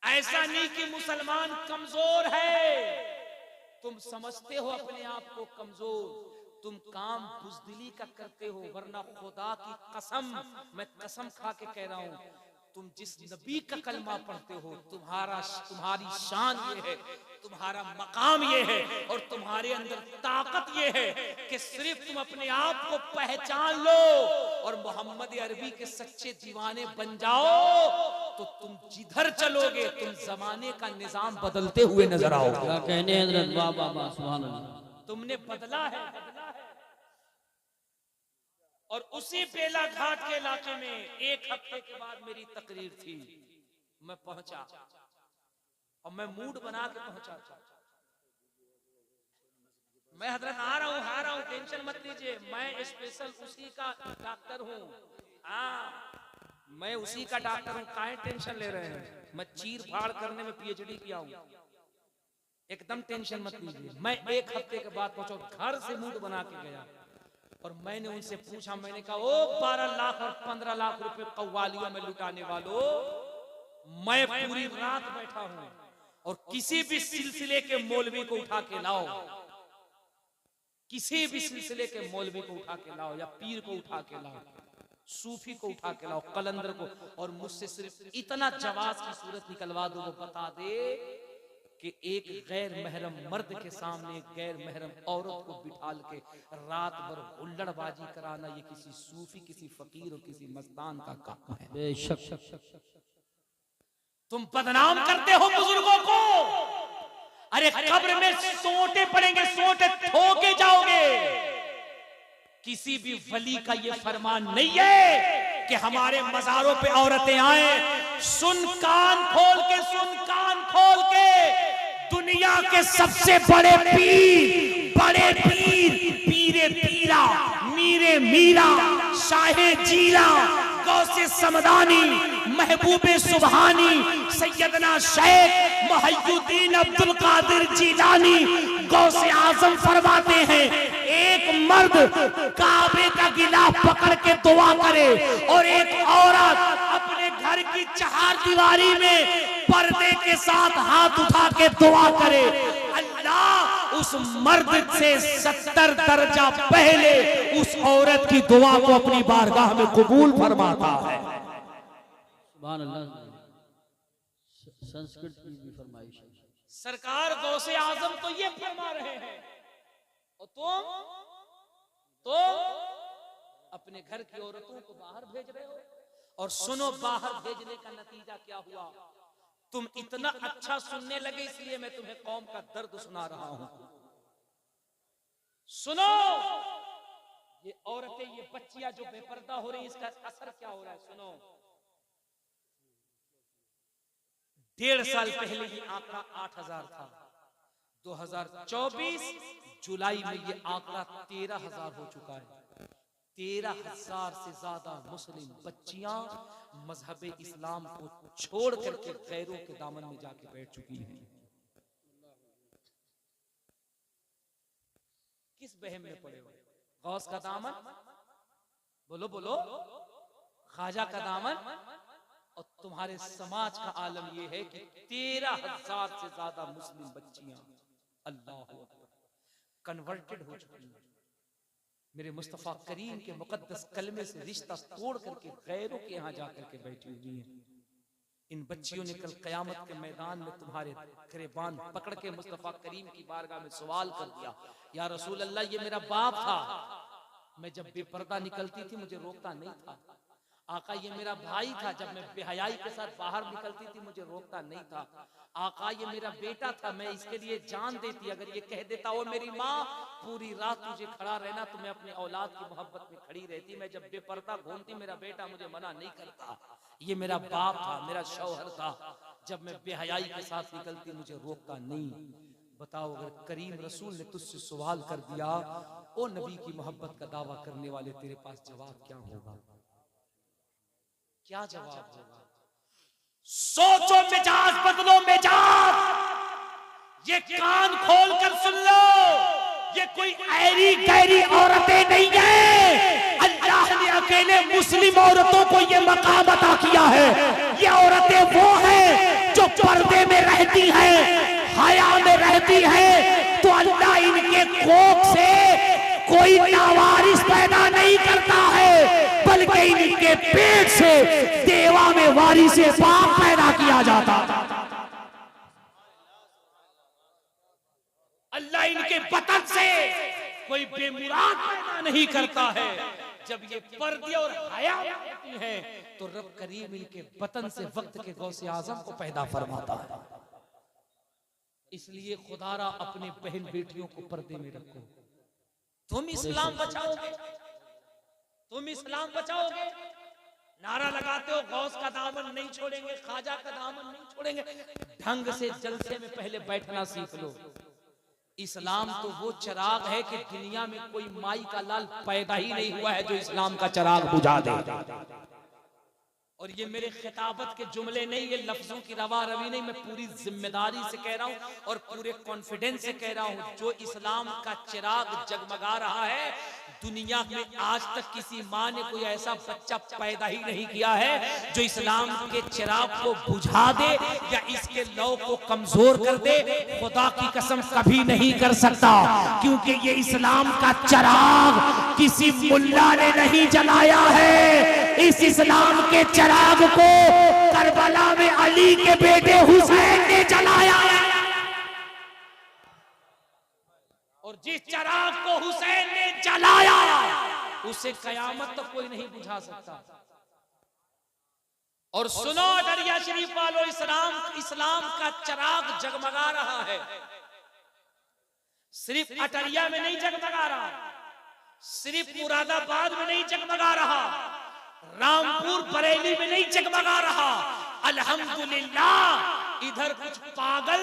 ऐसा नहीं कि मुसलमान कमजोर है। तुम समझते हो अपने आप को कमजोर, तुम काम बुज़दिली का करते हो, वरना खुदा की कसम, मैं कसम खा के कह रहा हूं, तुम जिस नबी का कलमा पढ़ते हो, तुम्हारी शान ये है, तुम्हारा मकाम ये है, और तुम्हारे अंदर ताकत ये है कि सिर्फ तुम अपने आप को पहचान लो और मोहम्मद अरबी के सच्चे दीवाने बन जाओ, तो तुम जिधर चलोगे तुम जमाने का निजाम बदलते हुए नजर आओगे। क्या कहने हज़रत, वाह वाह वाह, सुभान अल्लाह। तुमने बदला है। और उसी बेला घाट के इलाके में 1 हफ्ते के बाद मेरी तकरीर थी, मैं पहुंचा और मैं मूड बना के पहुंचा था। मैं हजरत आ रहा हूँ, टेंशन मत लीजिए, मैं स्पेशल उसी का डॉक्टर हूँ। हाँ, मैं उसी का डॉक्टर हूँ, काहे टेंशन ले रहे हैं? मैं चीर फाड़ करने में पीएचडी किया हूँ, एकदम टेंशन मत लीजिए। मैं एक हफ्ते के बाद पहुंचा, घर से मूड बना के गया और मैंने उनसे पूछा, मैंने कहा ओ 12 लाख और 15 लाख रुपए कव्वालियों में लुटाने वालों, मैं पूरी रात बैठा हूं और किसी भी सिलसिले के मौलवी को उठा के लाओ, किसी भी सिलसिले के मौलवी को उठा के लाओ या पीर को उठा के लाओ, सूफी को उठा के लाओ, कलंदर को, और मुझसे सिर्फ इतना जवाब की सूरत निकलवा दो, वो बता दे कि एक गैर महरम मर्द के सामने एक गैर महरम औरत को बिठाल के रात भर हुल्लड़बाजी कराना, ये किसी सूफी, किसी फकीर और किसी मस्तान का काम है। बेशक तुम बदनाम करते हो बुजुर्गों को। अरे कब्र में सोंटे पड़ेंगे, सोंटे ठोके जाओगे। किसी भी वली का ये फरमान नहीं है कि हमारे मज़ारों पे औरतें आए। सुन कान खोल के, सुन कान खोल के, दुनिया के सबसे बड़े पीर, बड़े पीर, पीरे पीरा, मीरे मीरा, शाहे जीला, गौसे समदानी, महबूबे सुबहानी, सैयदना शेख मुहय्यिद्दीन अब्दुल कादिर जीलानी गौसे आजम फरमाते हैं, एक मर्द काबे का गिलाफ पकड़ के दुआ करे और एक औरत अपने घर की चहारदीवारी में पर्दे के साथ हाथ उठा के दुआ करे, अल्लाह उस मर्द से 70 दर्जा पहले उस औरत की दुआ को अपनी बारगाह में कबूल फरमाता है। सुभान अल्लाह। संस्कृत की भी फरमाइश है। सरकार गौसे आजम तो ये फरमा रहे हैं और तुम अपने घर की औरतों को बाहर भेज रहे हो। और सुनो, बाहर भेजने का नतीजा क्या हुआ? तुम इतना अच्छा सुनने लगे, इसलिए मैं तुम्हें कौम का दर्द सुना रहा हूं। सुनो, ये औरतें, ये बच्चियां जो बेपर्दा हो रही, इसका असर क्या हो रहा है? सुनो, 1.5 साल पहले ये आंकड़ा 8,000 था। 2024 जुलाई में ये आंकड़ा 13,000 हो चुका है। 13,000 से ज्यादा मुस्लिम बच्चियां मजहब इस्लाम को छोड़ करके गैरों के दामन में जाके बैठ चुकी हैं। किस बहम में पड़े हो? गौस का दामन, बोलो बोलो, ख्वाजा का दामन, और तुम्हारे समाज का आलम यह है कि 13,000 से ज्यादा मुस्लिम बच्चियां अल्लाह कन्वर्टेड हो चुकी हैं। मेरे मुस्तफा करीम के मुकद्दस कलमे से रिश्ता तोड़ करके गैरों के यहाँ जाकर के बैठी हुई हैं। इन बच्चियों ने कल कयामत के मैदान में तुम्हारे गिरबान पकड़ के मुस्तफा करीम की बारगाह में सवाल कर दिया, या रसूल अल्लाह, ये मेरा बाप था, मैं जब बेपर्दा निकलती थी मुझे रोकता नहीं था। आका, ये मेरा भाई था, जब मैं बेहयाई के साथ बाहर निकलती थी मुझे रोकता नहीं था। आका, ये मेरा बेटा था, मैं इसके लिए जान देती। अगर ये कह देता, वो मेरी माँ, पूरी रात तुझे खड़ा रहना, तो मैं अपनी औलाद की मोहब्बत में खड़ी रहती। मैं जब बेपर्दा घूमती, मेरा बेटा मुझे मना नहीं करता। ये मेरा बाप था, मेरा शौहर था, जब मैं बेहयाई के साथ निकलती मुझे रोकता नहीं। बताओ, अगर करीम रसूल ने तुझसे सवाल कर दिया, ओ नबी की मोहब्बत का दावा करने वाले, तेरे पास जवाब क्या होगा? क्या जवाब होगा? सोचो, मिजाज बदलो, मिजाज। ये कान खोल कर सुन लो, ये कोई ऐरी गैरी औरतें नहीं है। अल्लाह ने अकेले मुस्लिम औरतों को ये मकाम अता किया है। ये औरतें वो हैं जो पर्दे में रहती हैं, हया में रहती हैं, तो अल्लाह इनके कोख से कोई लावारिस पैदा नहीं करता है, बल्कि इनके पेट से देवा में वारिसे पाक पैदा किया जाता। अल्लाह इनके बतन से कोई बेमुराद पैदा नहीं करता है। जब ये पर्दे और हया होती है तो रब करीम इनके बतन से वक्त के गौसे आजम को पैदा फरमाता है। इसलिए खुदारा अपने बहन बेटियों को पर्दे में रखो। तुम इस्लाम बचाओगे, तुम इस्लाम बचाओगे। नारा लगाते हो गौस का दामन नहीं छोड़ेंगे, ख्वाजा का दामन नहीं छोड़ेंगे। ढंग से जलसे में पहले बैठना सीख लो। इस्लाम तो वो चिराग है कि दुनिया में कोई माई का लाल पैदा ही नहीं हुआ है जो इस्लाम का चिराग बुझा दे। और ये मेरे खिताबत के जुमले नहीं, ये लफ्जों की रवा रवी नहीं, मैं पूरी जिम्मेदारी से कह रहा हूँ और पूरे कॉन्फिडेंस से कह रहा हूँ। जो इस्लाम का चिराग जगमगा रहा है, दुनिया में आज तक किसी माँ ने कोई ऐसा बच्चा पैदा ही नहीं किया है जो इस्लाम के चिराग को बुझा दे या इसके लौ को कमजोर कर दे। खुदा की कसम कभी नहीं कर सकता, क्योंकि ये इस्लाम का चिराग किसी मुल्ला ने नहीं जलाया है। इस इस्लाम के चिराग को करबला में अली के बेटे हुसैन ने जलाया है, और जिस चिराग को हुसैन ने जलाया उसे कयामत तक कोई नहीं बुझा सकता। और सुनो दरिया शरीफ वालों, इस्लाम का चिराग जगमगा रहा है। सिर्फ अटरिया में नहीं जगमगा रहा, सिर्फ मुरादाबाद में नहीं जगमगा रहा, रामपुर बरेली में नहीं जगमगा रहा। अल्हम्दुलिल्लाह इधर कुछ पागल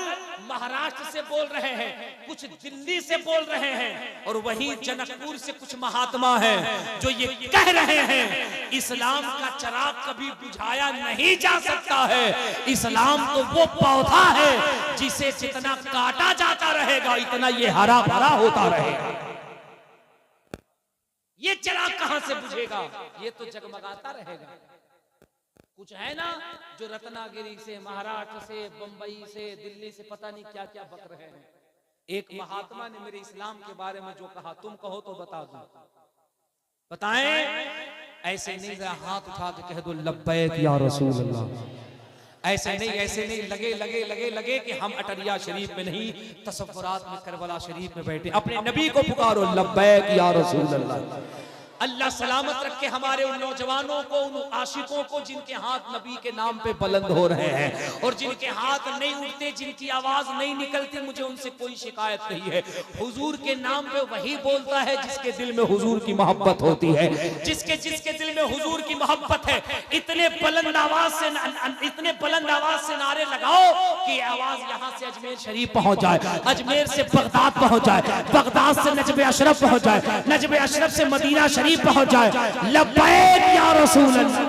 महाराष्ट्र से बोल रहे हैं, कुछ दिल्ली से बोल रहे हैं, और वहीं जनकपुर से कुछ महात्मा हैं जो ये कह रहे हैं इस्लाम का चिराग कभी बुझाया नहीं जा सकता है। इस्लाम तो वो पौधा है जिसे जितना काटा जाता रहेगा इतना ये हरा भरा होता रहेगा। ये चिराग कहां से बुझेगा? ये तो जगमगाता रहेगा। कुछ है ना जो रत्नागिरी से, महाराष्ट्र से, बंबई से, दिल्ली से पता नहीं क्या क्या बक रहे हैं। एक महात्मा ने मेरे इस्लाम के बारे में जो कहा, तुम कहो तो बता दो, बताएं। ऐसे नहीं हाथ उठा के कह दो लब्बैक या रसूल अल्लाह। ऐसे नहीं लगे लगे लगे लगे कि हम अटरिया शरीफ में नहीं, तसव्वुरात में करबला शरीफ में बैठे। अपने नबी को पुकारो लब्बैक या रसूल अल्लाह। अल्लाह सलामत रखे हमारे उन नौजवानों को, उन आशिकों को जिनके हाथ नबी के नाम पे बुलंद हो रहे हैं और जिनके हाथ नहीं उठते, जिनकी आवाज नहीं निकलती। मुझे उनसे कोई शिकायत नहीं है। हुजूर के नाम पे वही बोलता है जिसके दिल में हुजूर की मोहब्बत होती है, जिसके दिल में हुजूर की मोहब्बत है। इतने बुलंद आवाज से नारे लगाओ कि आवाज यहाँ से अजमेर शरीफ पहुंच जाए, अजमेर से बगदाद पहुंच जाए, बगदाद से नजब अशरफ पहुंच जाए, नजब अशरफ से मदीना शरीफ पहुंच जाए। लब्बैक या रसूल अल्लाह।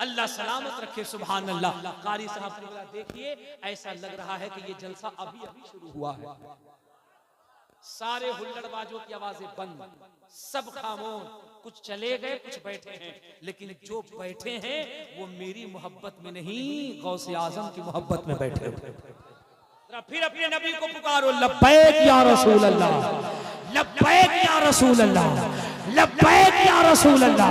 अल्लाह सलामत रखे। सुभान अल्लाह। कारी साहब देखिए, ऐसा लग रहा है कि ये जलसा अभी अभी शुरू हुआ है। सारे हुल्लड़बाजों की आवाजें बंद, सब खामोश, कुछ चले गए, कुछ बैठे हैं, लेकिन जो बैठे हैं वो मेरी मोहब्बत में नहीं, गौसे आजम की मोहब्बत में बैठे हैं। फिर अपने नबी को पुकारो लब्बैक या रसूल अल्लाह, लब्बैक या रसूल अल्लाह, लब्बैक या रसूल अल्लाह,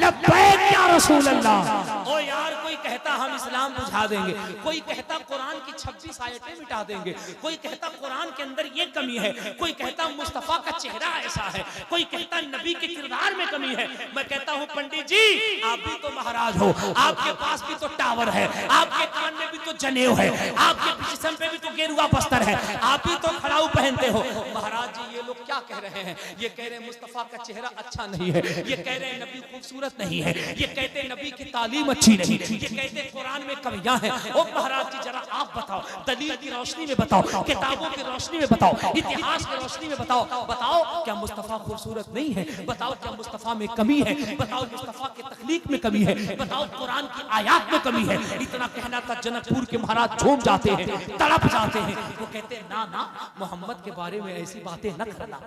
लब्बैक या रसूल अल्लाह। ओ यार, कोई कहता हम इस्लाम बुझा देंगे, कोई कहता कुरान की 26 आयतें मिटा देंगे, कोई कहता कुरान के अंदर ये कमी है, कोई कहता मुस्तफा का चेहरा ऐसा है, कोई कहता नबी के किरदार में कमी है। मैं कहता हूँ पंडित जी, आप भी तो महाराज हो, आपके पास भी तो टावर है, आपके कान में भी तो जनेऊ है, आपके जिस्म पे भी तो गेरुआ बस्तर है, आप भी तो खड़ाऊ पहनते हो। महाराज जी, ये लोग क्या कह रहे हैं? ये कह रहे हैं मुस्तफा का चेहरा अच्छा नहीं है, ये कह रहे हैं नबी खूबसूरत नहीं है, ये कहते हैं नबी की तालीम अच्छी नहीं, ये कहते हैं कुरान में कमियां हैं। ओ महाराज जी, जरा आप बताओ, दलील की रोशनी में बताओ, किताबों की रोशनी में बताओ, इतिहास की रोशनी में बताओ, बताओ क्या मुस्तफा खूबसूरत नहीं है? बताओ क्या मुस्तफा में कमी है? बताओ मुस्तफा की तख्लीक में कमी है? बताओ कुरान की आयात में कमी है? इतना कहना था, जनकपुर के महाराज झूम जाते हैं, तड़प जाते हैं। वो कहते हैं ना ना, मोहम्मद के बारे में ऐसी बातें न करना।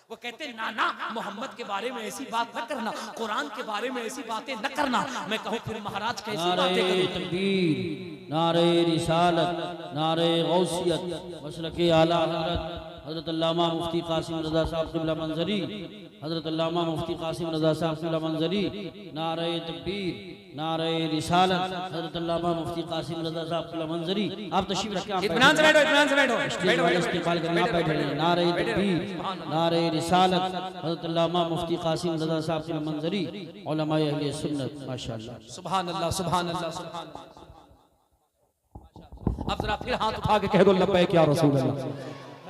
वो कहते ना ना, मोहम्मद के बारे में ऐसी बात न करना, कुरान के बारे में ऐसी बातें न करना। मैं कहूँ फिर महाराज कैसी बातें करें? तकबीर, नारे रिसालत, नारे गौसियत, मसलके आला हजरत अल्लामा मुफ्ती कासिम रज़ा साहब क़िबला मंजरी, हजरत अल्लामा मुफ्ती कासिम रज़ा साहब क़िबला मंजरी। नारे तकबीर, नारे रिसालत, हजरत अल्लामा मुफ्ती कासिम रज़ा साहब क़िबला मंजरी। आप तशरीफ रखें, आप इत्मीनान से बैठो, इत्मीनान से बैठो, इस्तेमाल करना, आप बैठे रहिए। नारे तकबीर, नारे रिसालत, हजरत अल्लामा मुफ्ती कासिम रज़ा साहब क़िबला मंजरी, उलमाए अहले सुन्नत। माशाअल्लाह, सुभान अल्लाह, सुभान अल्लाह, सुभान अल्लाह। अब जरा फिर हाथ उठा के कह दो लब्बैक या रसूल अल्लाह।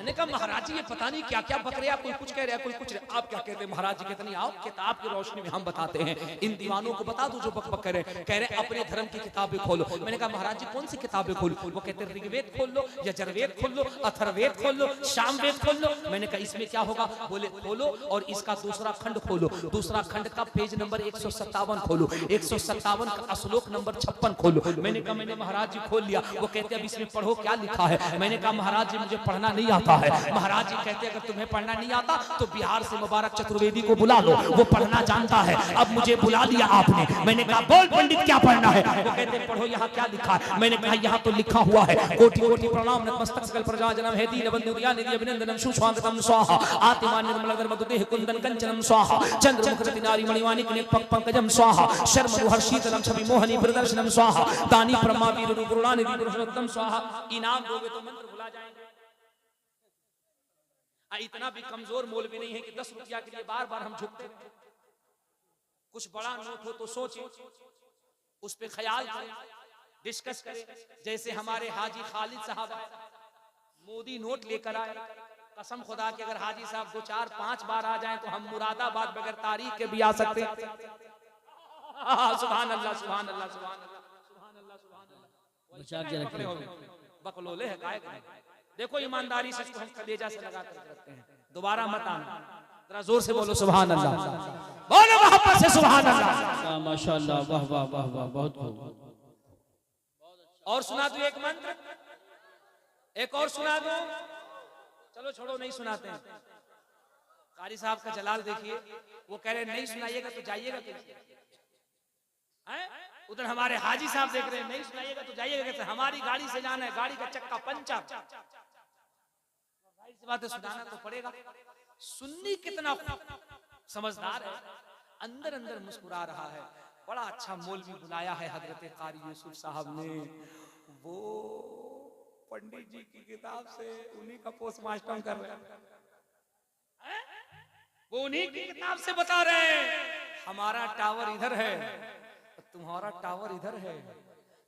मैंने कहा महाराज जी ये पता नहीं क्या क्या बक रहे, कोई कुछ कह रहा है कोई कुछ, आप क्या कहते हैं महाराज जी? कहते नहीं, आओ किताब की रोशनी में हम बताते हैं, इन दीवानों को बता दो जो बक बक करे। कह रहे अपने धर्म की किताबें खोलो। मैंने कहा महाराज जी कौन सी किताबें खोलो? वो कहते ऋग्वेद खोल लो, यजुर्वेद खोल लो, अथर्ववेद खोल लो, सामवेद खोल लो। मैंने कहा इसमें क्या होगा? बोले खोलो और इसका दूसरा खंड खोलो, दूसरा खंड का पेज नंबर 157 खोलो, 157 का श्लोक नंबर 56 खोलो। मैंने कहा मैंने महाराज जी खोल लिया। वो कहते अब इसमें पढ़ो क्या लिखा है? मैंने कहा महाराज जी मुझे पढ़ना नहीं आता है। महाराज जी कहते अगर तुम्हें पढ़ना नहीं आता तो बिहार से मुबारक चतुर्वेदी को बुला लो, वो पढ़ना जानता है। अब मुझे बुला लिया आपने। मैंने कहा बोल पंडित क्या पढ़ना है? वो कहते पढ़ो यहाँ क्या लिखा है? मैंने कहा यहाँ तो लिखा हुआ है कोटि कोटि प्रणाम नतमस्तक सकल प्रजा जन्म है दीन बंधु निधि अभिनंदनम सुस्वागतम स्वाहा आतिमान निर्मल अगर मधुदेह कुंदन कंचनम स्वाहा चंद्रमुख रति नारी मणिवाणिक निपक पंकजम स्वाहा शर्म हर्षितलम छवि मोहनी प्रदर्शनम स्वाहा दानी ब्रह्मा वीर गुरुणा निधि पुरुषोत्तम स्वाहा। इनाम दोगे तो मंत्र भुला जाएंगे। इतना भी कमजोर मौलवी नहीं है कि 10 रुपया के लिए बार बार हम झुकते। कुछ बड़ा नोट हो तो सोचे, उस पे ख्याल करें, डिस्कस करें। जैसे हमारे हाजी खालिद साहब मोदी नोट लेकर आए, कसम खुदा कि अगर हाजी साहब 2 4 5 बार आ जाएं तो हम मुरादाबाद बगैर तारीख के भी आ सकते हैं। सुभान अल्लाह सुभान अल्लाह सुभान अल्लाह सुभान अल्लाह सुभान अल्लाह। बचा के रखें बकलोले है कायक नहीं। देखो ईमानदारी से हम कलेजा से लगा कर रखते हैं। दोबारा मत आना, जरा जोर से बोलो सुभान अल्लाह, बोलो मोहब्बत से सुभान अल्लाह। माशाअल्लाह, वाह वाह वाह वाह, बहुत खूब। और सुना दो एक मंत्र, एक और सुना दो। चलो छोड़ो नहीं सुनाते हैं। कारी साहब का जलाल देखिए, वो कह रहे नहीं सुनाइएगा तो जाइएगा कैसे? उधर हमारे हाजी साहब देख रहे हैं नहीं सुनाइएगा तो जाइएगा कैसे? हमारी गाड़ी से जाना है, गाड़ी का चक्का पंचर, जाहिर सी बात है सुनाना तो पड़ेगा। सुन्नी कितना समझदार है, अंदर अंदर मुस्कुरा रहा है। बड़ा अच्छा मौलवी बुलाया है हजरत कारी यूसुफ साहब ने। वो पंडित जी की किताब से उन्हीं का पोस्टमार्टम कर रहे हैं, वो उन्हीं की किताब से बता रहे हैं हमारा टावर इधर है, तुम्हारा टावर इधर है,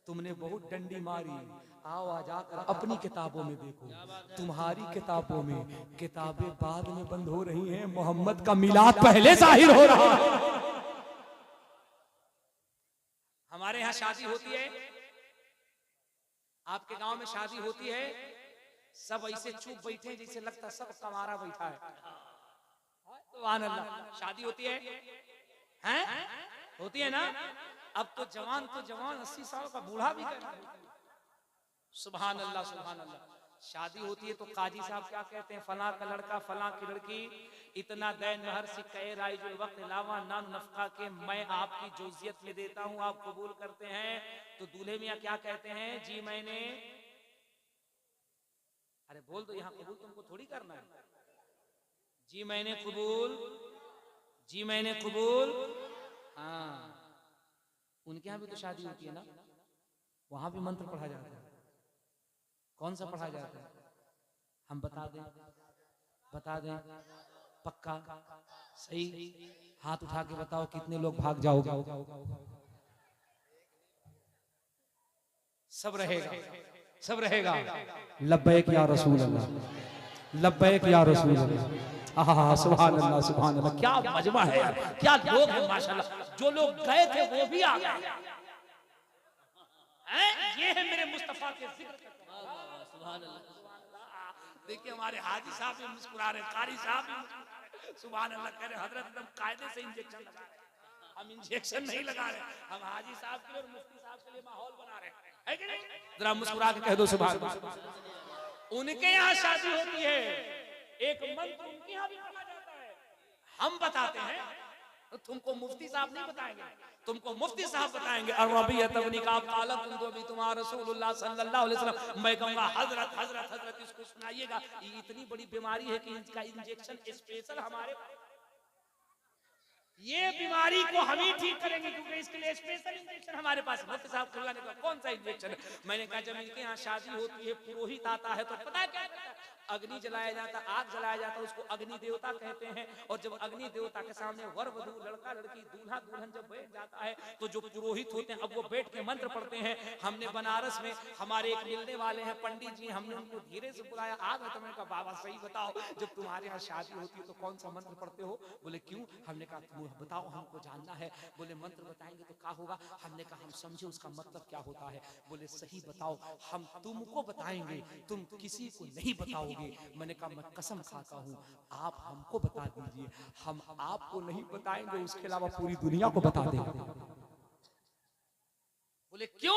तुमने बहुत डंडी मारी, आओ आ जाकर अपनी किताबों में देखो। तुम्हारी किताबों में किताबें बाद में बंद हो रही हैं, मोहम्मद का मिलाद पहले जाहिर हो रहा है। हमारे यहाँ शादी होती है, आपके गांव में शादी होती है, सब ऐसे चुप बैठे जैसे लगता सब कमारा बैठा है। सुभान अल्लाह। शादी होती है, हैं? होती है ना? अब तो जवान 80 साल का बूढ़ा भी कर। सुभान अल्लाह सुभान अल्लाह। शादी होती है तो काजी साहब क्या कहते हैं? फला का लड़का फला की लड़की इतना दैन महर सिक्के राइजुल वक्त लावा नान नफका के मैं आपकी जोजियत में देता हूं, आप कबूल करते हैं? तो दूल्हे मियां क्या कहते हैं? जी मैंने। अरे बोल दो, यहाँ कबूल तुमको थोड़ी करना है। जी मैंने कबूल, जी मैंने कबूल। हाँ, उनके यहाँ भी तो शादी होती है ना, वहां भी मंत्र पढ़ा जाता है। कौन सा पढ़ा जाता है? हम बता दें पक्का सही? हाथ उठा के बताओ कितने लोग भाग जाओगे? सब रहेगा, सब रहेगा। लब्बैक या रसूल अल्लाह, लब्बैक या रसूल अल्लाह। आहा सुभान अल्लाह सुभान अल्लाह। क्या मजमा है यार, क्या लोग हैं माशाल्लाह। जो लोग गए थे वो भी आ गए। ये है मेरे मुस्तफा के जिक्र। देखिए हमारे हाजी साहब भी मुस्कुरा रहे, कारी साहब भी सुभान अल्लाह कह रहे, हजरत एकदम कायदे से इंजेक्शन लगा रहे। हम इंजेक्शन नहीं लगा रहे, हम हाजी साहब के लिए और मुफ्ती साहब के लिए माहौल बना रहे हैं कि नहीं? जरा मुस्कुरा के कह दो सुभान अल्लाह। उनके यहाँ शादी होती है, एक मंत्र उनके यहाँ भी पढ़ा जाता है। हम बताते हैं तो तुमको मुफ्ती साहब नहीं बताएंगे, तुमको मुफ्ती साहब बताएंगे। मैं कहूँगा हजरत हजरत हजरत इसको सुनाइएगा। इतनी बड़ी बीमारी है कि इसका इंजेक्शन स्पेशल हमारे, ये बीमारी को हम ही ठीक करेंगे क्योंकि इसके लिए स्पेशल इंजेक्शन हमारे पास। मुफ्ती साहब खुलवाने का कौन सा इंजेक्शन है? मैंने कहा जब इनके यहाँ शादी होती है पुरोहित आता है तो पता क्या करता है? अग्नि जलाया जाता, आग जलाया जाता, उसको अग्नि देवता कहते हैं। और जब अग्नि देवता के सामने वर वधू, लड़का लड़की, दूल्हा दुल्हन जब बैठ जाता है तो जो पुरोहित होते हैं अब वो बैठ के मंत्र पढ़ते हैं। हमने बनारस में हमारे एक मिलने वाले हैं पंडित जी, हमने उनको धीरे से बुलाया, आ गए तो मैंने कहा बाबा सही बताओ, जब तुम्हारे यहाँ शादी होती है तो कौन सा मंत्र पढ़ते हो? बोले क्यों? हमने कहा तुम बताओ, हमको जानना है। बोले मंत्र बताएंगे तो क्या होगा? हमने कहा हम समझे उसका मतलब क्या होता है। बोले सही बताओ, हम तुमको बताएंगे, तुम किसी को नहीं बताओगे। मैंने कहा मैं कसम खाता हूँ, आप हमको बता दीजिए, हम आपको नहीं बताएंगे, उसके अलावा पूरी दुनिया को बता देंगे। बोले क्यों?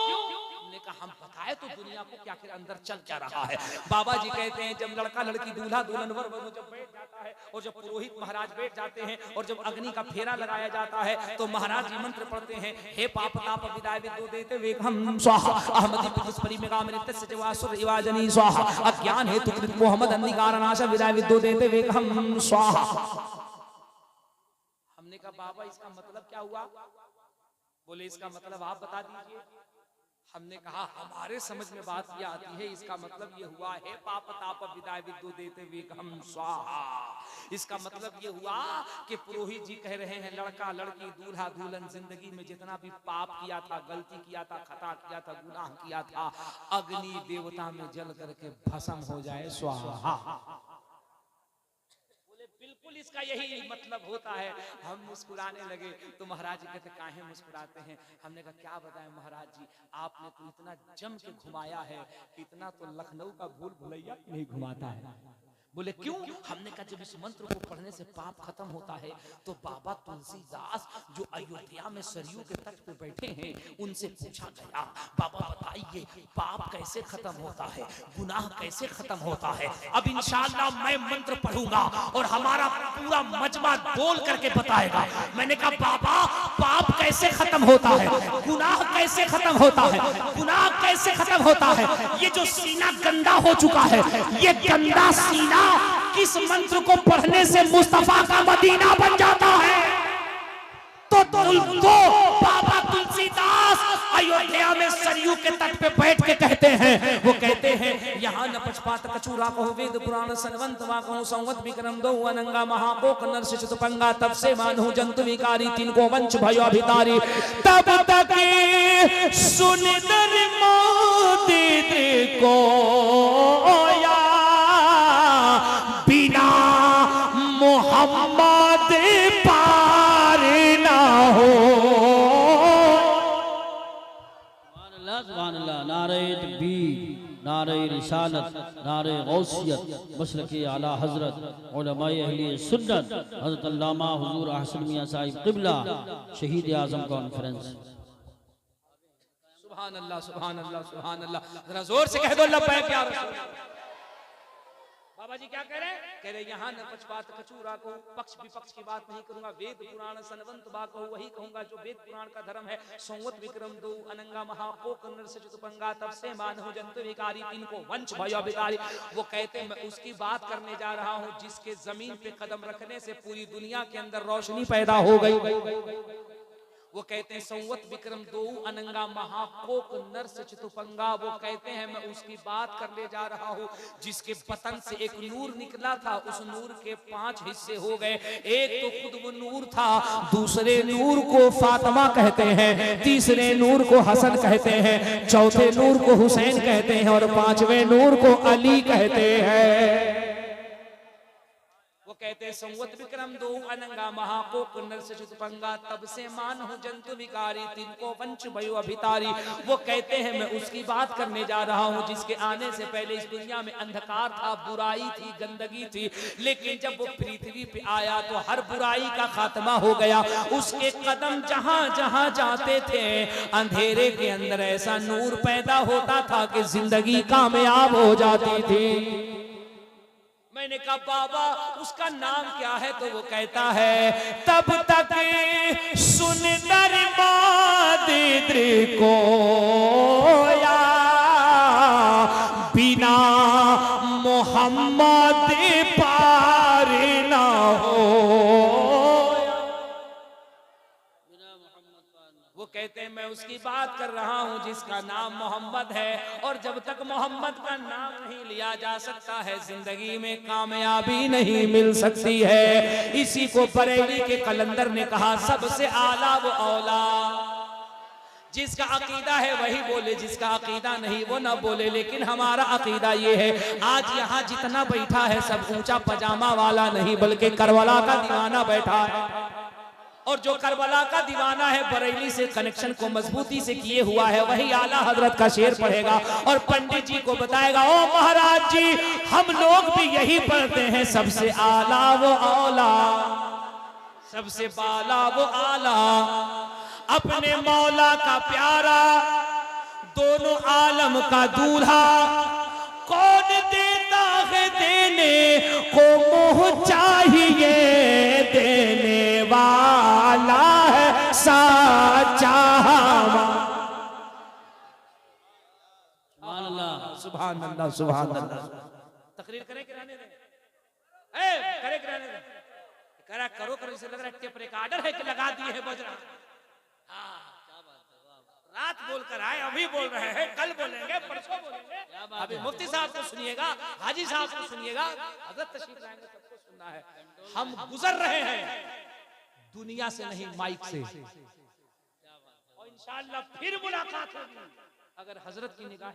हमने कहा हम बताए तो दुनिया को क्या के अंदर चल क्या रहा है। बाबा जी कहते हैं जब लड़का लड़की, दूल्हा दुल्हन, वर वधू जब बैठ जाता है और जब पुरोहित महाराज बैठ जाते हैं और जब अग्नि का फेरा लगाया जाता है तो महाराज जी मंत्र पढ़ते हैं, हे पाप ताप विदाय विद्यो देते वेगम स्वाहा अहमदी पितुस परिमेगामृतस्य जवासुर इवाजनी स्वाहा अज्ञान हेतु कृत मोहम्मद अंधकारनाश विदाय विद्यो देते वेगम स्वाहा। हमने कहा बाबा इसका मतलब क्या हुआ? बोले इसका मतलब आप बता दीजिए। हमने कहा हमारे समझ में बात यह आती है, इसका मतलब ये हुआ है पाप ताप विदाय विद्यो देते वेगम स्वाहा। इसका मतलब ये हुआ कि पुरोहित जी कह रहे हैं लड़का लड़की, दूल्हा दुल्हन जिंदगी में जितना भी पाप किया था, गलती किया था, खता किया था, गुनाह किया था, अग्नि देवता में जल करके भस्म हो जाए स्वाहा। बिल्कुल इसका यही मतलब होता है। हम मुस्कुराने लगे तो महाराज जी कहते काहे मुस्कुराते हैं? हमने कहा क्या बताएं महाराज जी, आपने तो इतना जम के घुमाया है, इतना तो लखनऊ का भूल भुलैया नहीं घुमाता है। बोले क्यों? हमने कहा जब इस मंत्र को पढ़ने से पाप खत्म होता है तो बाबा तुलसीदास जो अयोध्या में सरयू के तट पे बैठे हैं उनसे पूछा गया, बाबा बताइए पाप कैसे खत्म होता है, गुनाह कैसे खत्म होता है? अब इंशाअल्लाह मैं मंत्र पढ़ूंगा और हमारा पूरा मजमा बोल करके बताएगा। मैंने कहा बाबा पाप कैसे खत्म होता है, गुनाह कैसे खत्म होता है, गुनाह कैसे खत्म होता है? ये जो सीना गंदा हो चुका है, ये गंदा सीना किस मंत्र को पढ़ने से मुस्तफा का मदीना बन जाता है? तो बाबा तुलसीदास अयोध्या में सरयू के तट पे बैठ के कहते हैं, वो कहते हैं यहाँ न पक्षपात कचूरा कहो वेद पुराण सनवंत वा कहो संवत विक्रम दो अनंगा महापोक नरसिंह चतुपंगा तब से मानहु जंतु विकारी तिनको वंश भयो अभितारी तब तक सुन दर मोदी को बिना मोहम्मद पार ना हो। सुभान अल्लाह, नारे तकबीर, नारे रिसालत, नारे गौसियत, मसलके आला हजरत उलमाए अहले सुन्नत हजरत अल्लामा हुजूर अहसन मियां साहिब क़िबला शहीद आज़म कॉन्फ्रेंस। सुभान अल्लाह सुभान अल्लाह सुभान अल्लाह, जरा जोर से कह दो लब्बैक या रसूल। बाबा जी क्या कह रहे हैं? कह रहे यहाँ न पक्षपात कचूरा को, पक्ष विपक्ष की बात नहीं करूंगा, वेद पुराण सनवंत बा कहूँ वही कहूंगा जो वेद पुराण का धर्म है। संवत विक्रम दो अनंगा महापोक नरसिंह चतुपंगा तब से मानहु जंतु विकारी तिनको वंश भयो अभितारी। वो कहते हैं मैं उसकी बात करने जा रहा हूँ जिसके जमीन पे कदम रखने से पूरी दुनिया के अंदर रोशनी पैदा हो गई। वो कहते हैं संवत विक्रम दो अनंगा महापोक नरसिंह चतुपंगा। वो कहते हैं मैं उसकी बात करने जा रहा हूँ जिसके बतन से एक नूर निकला था, उस नूर के 5 हिस्से हो गए। एक तो खुद वो नूर था, दूसरे नूर को फातिमा कहते हैं, तीसरे नूर को हसन कहते हैं, चौथे नूर को हुसैन कहते हैं और 5वें नूर को अली कहते हैं। कहते हैं संवत विक्रम दो अनंगा महापोक नरसिंह चतुपंगा तब से मानहु जंतु विकारी तिनको वंश भयो अभितारी। वो कहते हैं मैं उसकी बात करने जा रहा हूँ जिसके आने से पहले इस दुनिया में अंधकार था, बुराई थी, गंदगी थी, लेकिन जब वो पृथ्वी पे आया तो हर बुराई का खात्मा हो गया। उसके कदम जहां जहां जाते थे अंधेरे के अंदर ऐसा नूर पैदा होता था कि जिंदगी कामयाब हो जाती थी। मैंने कहा बाबा उसका नाम क्या है? तो वो कहता है तब तक सुन दरबादिद्र को या बिना मोहम्मद पार ना हो। वो कहते हैं मैं मैं उसकी बात कर रहा हूं जिसका नाम मोहम्मद है। और जब तक मोहम्मद का नाम नहीं लिया जा सकता है, जिंदगी में कामयाबी नहीं मिल सकती है। इसी को बरेली के कलंदर ने कहा, सबसे आला वो औला। जिसका अकीदा है वही बोले, जिसका अकीदा नहीं वो ना बोले। लेकिन हमारा अकीदा ये है, आज यहाँ जितना बैठा है सब ऊंचा पजामा वाला नहीं, बल्कि करबला का दीवाना बैठा है। और जो करबला का दीवाना है, बरेली से कनेक्शन को मजबूती से किए हुआ है, वही आला हजरत का शेर पढ़ेगा और पंडित जी को बताएगा, ओ महाराज जी हम लोग भी यही पढ़ते हैं, सबसे आला वो औला, सबसे बाला वो आला, अपने मौला का प्यारा, दोनों आलम का दूल्हा, कौन देता है देने को मोह चाहिए, देने वाला है साचा। सुभान अल्लाह, सुभान अल्लाह। तकरीर करें कि रहने दें? करे कि रहने दें? करा करो करो, इसे लग रहा है टेप रिकॉर्डर है कि लगा दिए है बज रहा। रात बोलकर आए, अभी बोल रहे हैं, कल बोलेंगे, परसों बोलेंगे। अभी मुफ्ती साहब को सुनिएगा, हाजी साहब को सुनिएगा, हजरत तशरीफ लाएंगे, सबको सुनना है। हम गुजर रहे हैं दुनिया से नहीं, माइक से, और इंशाअल्लाह फिर मुलाकात होगी अगर हजरत की निगाह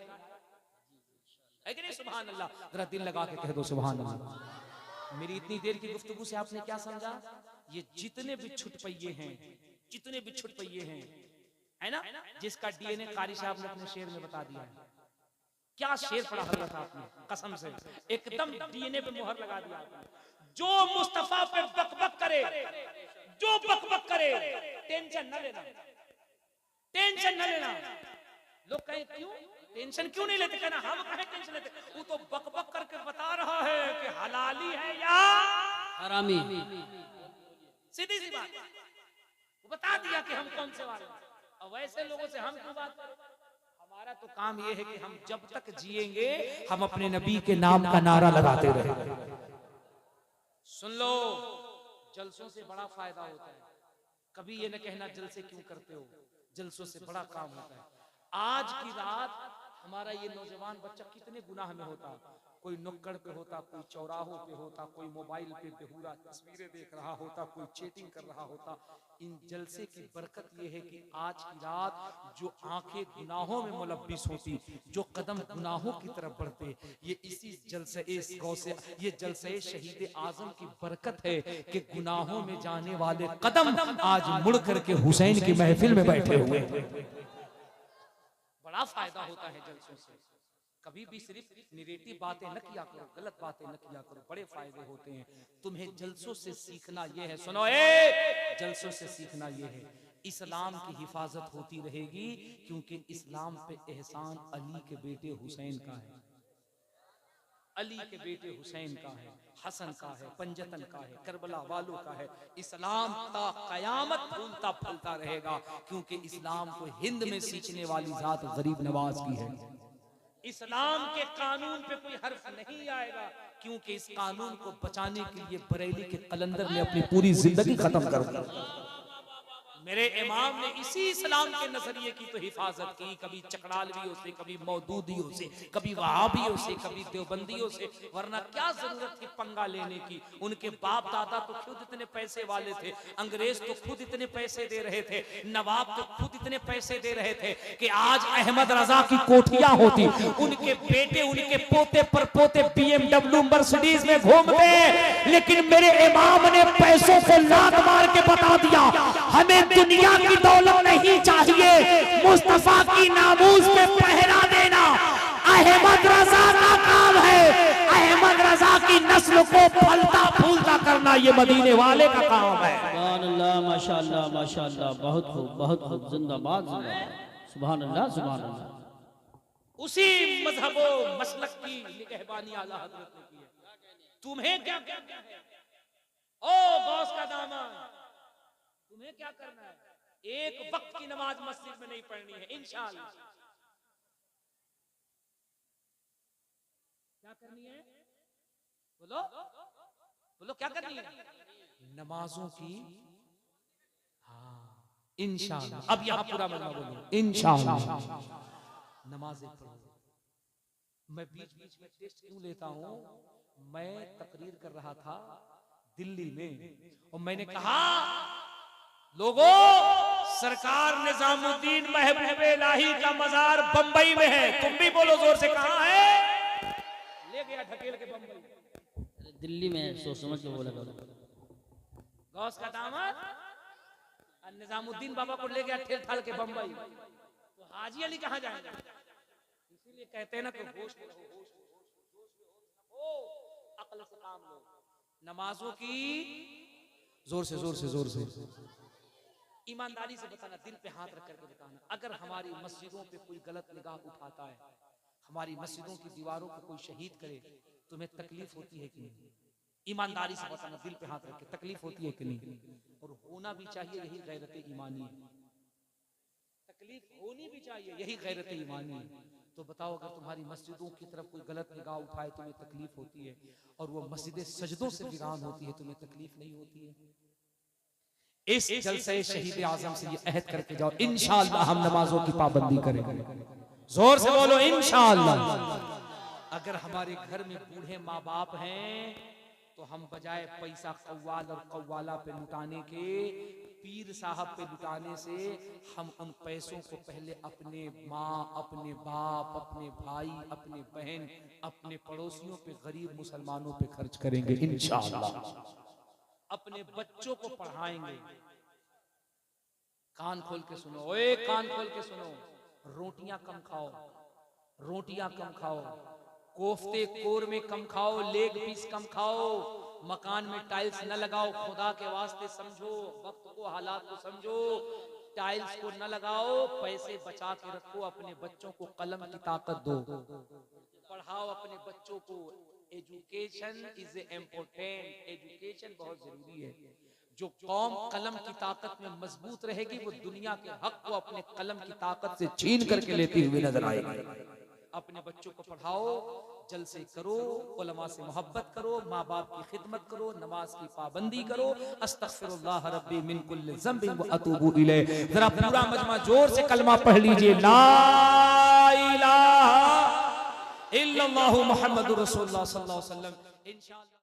है कि नहीं। सुभान अल्लाह। जरा दिल लगा के कह दो सुभान अल्लाह। मेरी इतनी देर की गुफ्तगू से आपने क्या समझा? ये जितने भी छुटपइये हैं, जितने भी छुटपइये हैं, है ना, जिसका डीएनए कारी साहब ने अपने शेर में बता दिया है। क्या शेर पढ़ा हजरत आपने, कसम से एकदम डीएनए पे मुहर लगा दिया आपने। जो मुस्तफा पे बकबक करे, जो बकबक करे, टेंशन न लेना, टेंशन न लेना। लोग कहें क्यों टेंशन क्यों नहीं लेते, कहना हम कहें टेंशन लेते, वो तो बकबक करके बता रहा है कि हलाली है या हरामी। सीधी सी बात, वो बता दिया कि हम कौन से वाले। और वैसे लोगों से हम क्यों बात करें? हमारा तो काम ये है कि हम जब तक जिएंगे हम अपने नबी के नाम का नारा लगाते रहेंगे। सुन लो, जलसों से बड़ा फायदा होता है। कभी ये न कहना जलसे क्यों करते हो, जलसों से बड़ा काम होता है। आज की रात हमारा ये नौजवान बच्चा कितने गुनाह में होता, कोई नुक्कड़ पे होता, कोई चौराहों पे होता, कोई मोबाइल पे बेहुदा तस्वीरें देख रहा होता, कोई चैटिंग कर रहा होता। इन जलसे की बरकत ये है कि आज की रात जो आंखें गुनाहों में मुलब्बिस होती, जो कदम गुनाहों की तरफ बढ़ते, ये इसी जलसे इस गौ से, ये जलसे शहीद आजम की बरकत है कि गुनाहों में जाने वाले कदम आज मुड़ करके हुसैन की महफिल में बैठे हुए। बड़ा फायदा होता है जलसों से। कभी भी सिर्फ निगेटिव बातें न किया करो, गलत बातें न किया करो, बड़े फायदे होते हैं। तुम्हें जलसों से सीखना यह है, सुनो जलसों से सीखना यह है, इस्लाम की हिफाजत होती रहेगी, क्योंकि इस्लाम पे एहसान अली के बेटे हुसैन का है, अली के बेटे हुसैन का है, हसन का है, पंजतन का है, करबला वालों का है। इस्लाम ता कयामत फूलता फलता रहेगा, क्योंकि इस्लाम को हिंद में सींचने वाली जात गरीब नवाज की है। इस्लाम के कानून पे कोई हर्फ नहीं आएगा, क्योंकि इस कानून को बचाने के लिए बरेली के कलंदर ने अपनी पूरी जिंदगी खत्म कर दी। मेरे इमाम ने इसी इस्लाम के नजरिए की तो हिफाजत की, कभी चकड़ालवियों से, कभी मौदूदियों से, कभी वहाबियों से, कभी देवबंदियों से। वरना क्या जरूरत थी पंगा लेने की? उनके बाप दादा तो खुद इतने पैसे वाले थे, अंग्रेज तो खुद इतने पैसे दे रहे थे, नवाब तो खुद इतने पैसे दे रहे थे कि आज अहमद रजा की कोठियां होती, उनके बेटे उनके पोते पर पोते BMW मर्सिडीज में घूमते। लेकिन मेरे इमाम ने पैसों को लात मार के बता दिया, हमें दुनिया की दौलत नहीं चाहिए, मुस्तफा की नामूस पे पहरा देना अहमद रजा का काम है। अहमद रजा की नस्ल को फलता फूलता करना ये मदीने वाले का काम है। सुभान अल्लाह, माशाअल्लाह माशाअल्लाह, बहुत खूब बहुत खूब, जिंदाबाद जिंदाबाद, सुभान अल्लाह सुभान अल्लाह। उसी मजहबो मसलक की निगहबानी आला हजरत ने की है। तुम्हें क्या करना है ओ गौस का दामन, तुम्हें क्या करना है? एक वक्त की नमाज मस्जिद में नहीं पढ़नी है, इंशाअल्लाह। क्या करनी है? बोलो बोलो, क्या करनी है? नमाजों की, हाँ, इंशाअल्लाह। अब यहाँ पूरा मजमा बोलो इंशाअल्लाह। नमाजें पढ़ो। मैं बीच बीच में टेस्ट क्यों लेता हूँ? मैं तकरीर कर रहा था दिल्ली में और मैंने कहा लोगों, सरकार निजामुद्दीन महबूब इलाही का मजार बंबई में है। तुम भी बोलो जोर से, कहां है? ले गया ढकेल के बंबई। दिल्ली में सोच समझ के बोला करो। गौस का दामाद निजामुद्दीन बाबा को ले गया ठेल ठाल के बंबई। तो हाजी अली कहां जाएगा? इसीलिए कहते हैं ना कि होश में रहो, ओ अक्ल से काम लो। नमाजों की जोर से जोर से जोर से ईमानदारी से बताना, दिल पे हाथ रख करके बताना। अगर हमारी मस्जिदों पे कोई गलत निगाह उठाता है, हमारी मस्जिदों की दीवारों को कोई शहीद करे, तुम्हें तकलीफ होती है कि नहीं? ईमानदारी से बताना, दिल पे हाथ रख के, तकलीफ होती है कि नहीं? और होना भी चाहिए, यही गैरत ईमानी है। तकलीफ होनी भी चाहिए, यही गैरत ईमानी है। तो बताओ, अगर तुम्हारी मस्जिदों की तरफ कोई गलत निगाह उठाए तुम्हें तकलीफ होती है, और वो मस्जिदें सजदों से वीरान होती है, तुम्हें तकलीफ नहीं होती है? इस जलसे शहीद आजम से ये अहद करके जाओ, इंशाअल्लाह हम नमाजों की पाबंदी करेंगे। जोर से बोलो इंशाअल्लाह। अगर हमारे घर में बूढ़े माँ बाप हैं तो हम बजाय पैसा कव्वाल और कव्वाला पे लुटाने के, पीर साहब पे लुटाने से, हम उन पैसों को पहले अपने माँ, अपने बाप, अपने भाई, अपने बहन, अपने पड़ोसियों पे, गरीब मुसलमानों पे खर्च करेंगे इंशाअल्लाह। अपने बच्चों को पढ़ाएंगे। कान खोल के सुनो, ओए कान खोल के सुनो। रोटियां कम खाओ, रोटियां कम खाओ, कोफ्ते कोरमे कम खाओ, लेग पीस कम खाओ, मकान में टाइल्स न लगाओ, खुदा के वास्ते समझो, वक्त को, हालात को समझो, टाइल्स को न लगाओ, पैसे बचा के रखो, अपने बच्चों को कलम की ताकत दो, पढ़ाओ अपने बच्चों को। एजुकेशन इज इम्पोर्टेंट, एजुकेशन बहुत जरूरी है। जो कौम कलम की ताकत में मजबूत रहेगी, वो दुनिया के हक को अपने कलम की ताकत से छीन करके लेती हुई नजर आएगी। अपने बच्चों को पढ़ाओ, जलसे करो, उलमा से मोहब्बत करो, माँ बाप की खिदमत करो, नमाज की पाबंदी करो। अस्तगफिरुल्लाह रब्बी मिन कुल्लि ज़ंबिन व अतूबु इलैह। जरा पूरा मजमा जोर से कलमा पढ़ लीजिए, ला इलाहा इल्लल्लाहु मुहम्मदुर रसूलुल्लाह सल्लल्लाहु अलैहि वसल्लम। इंशाअल्लाह।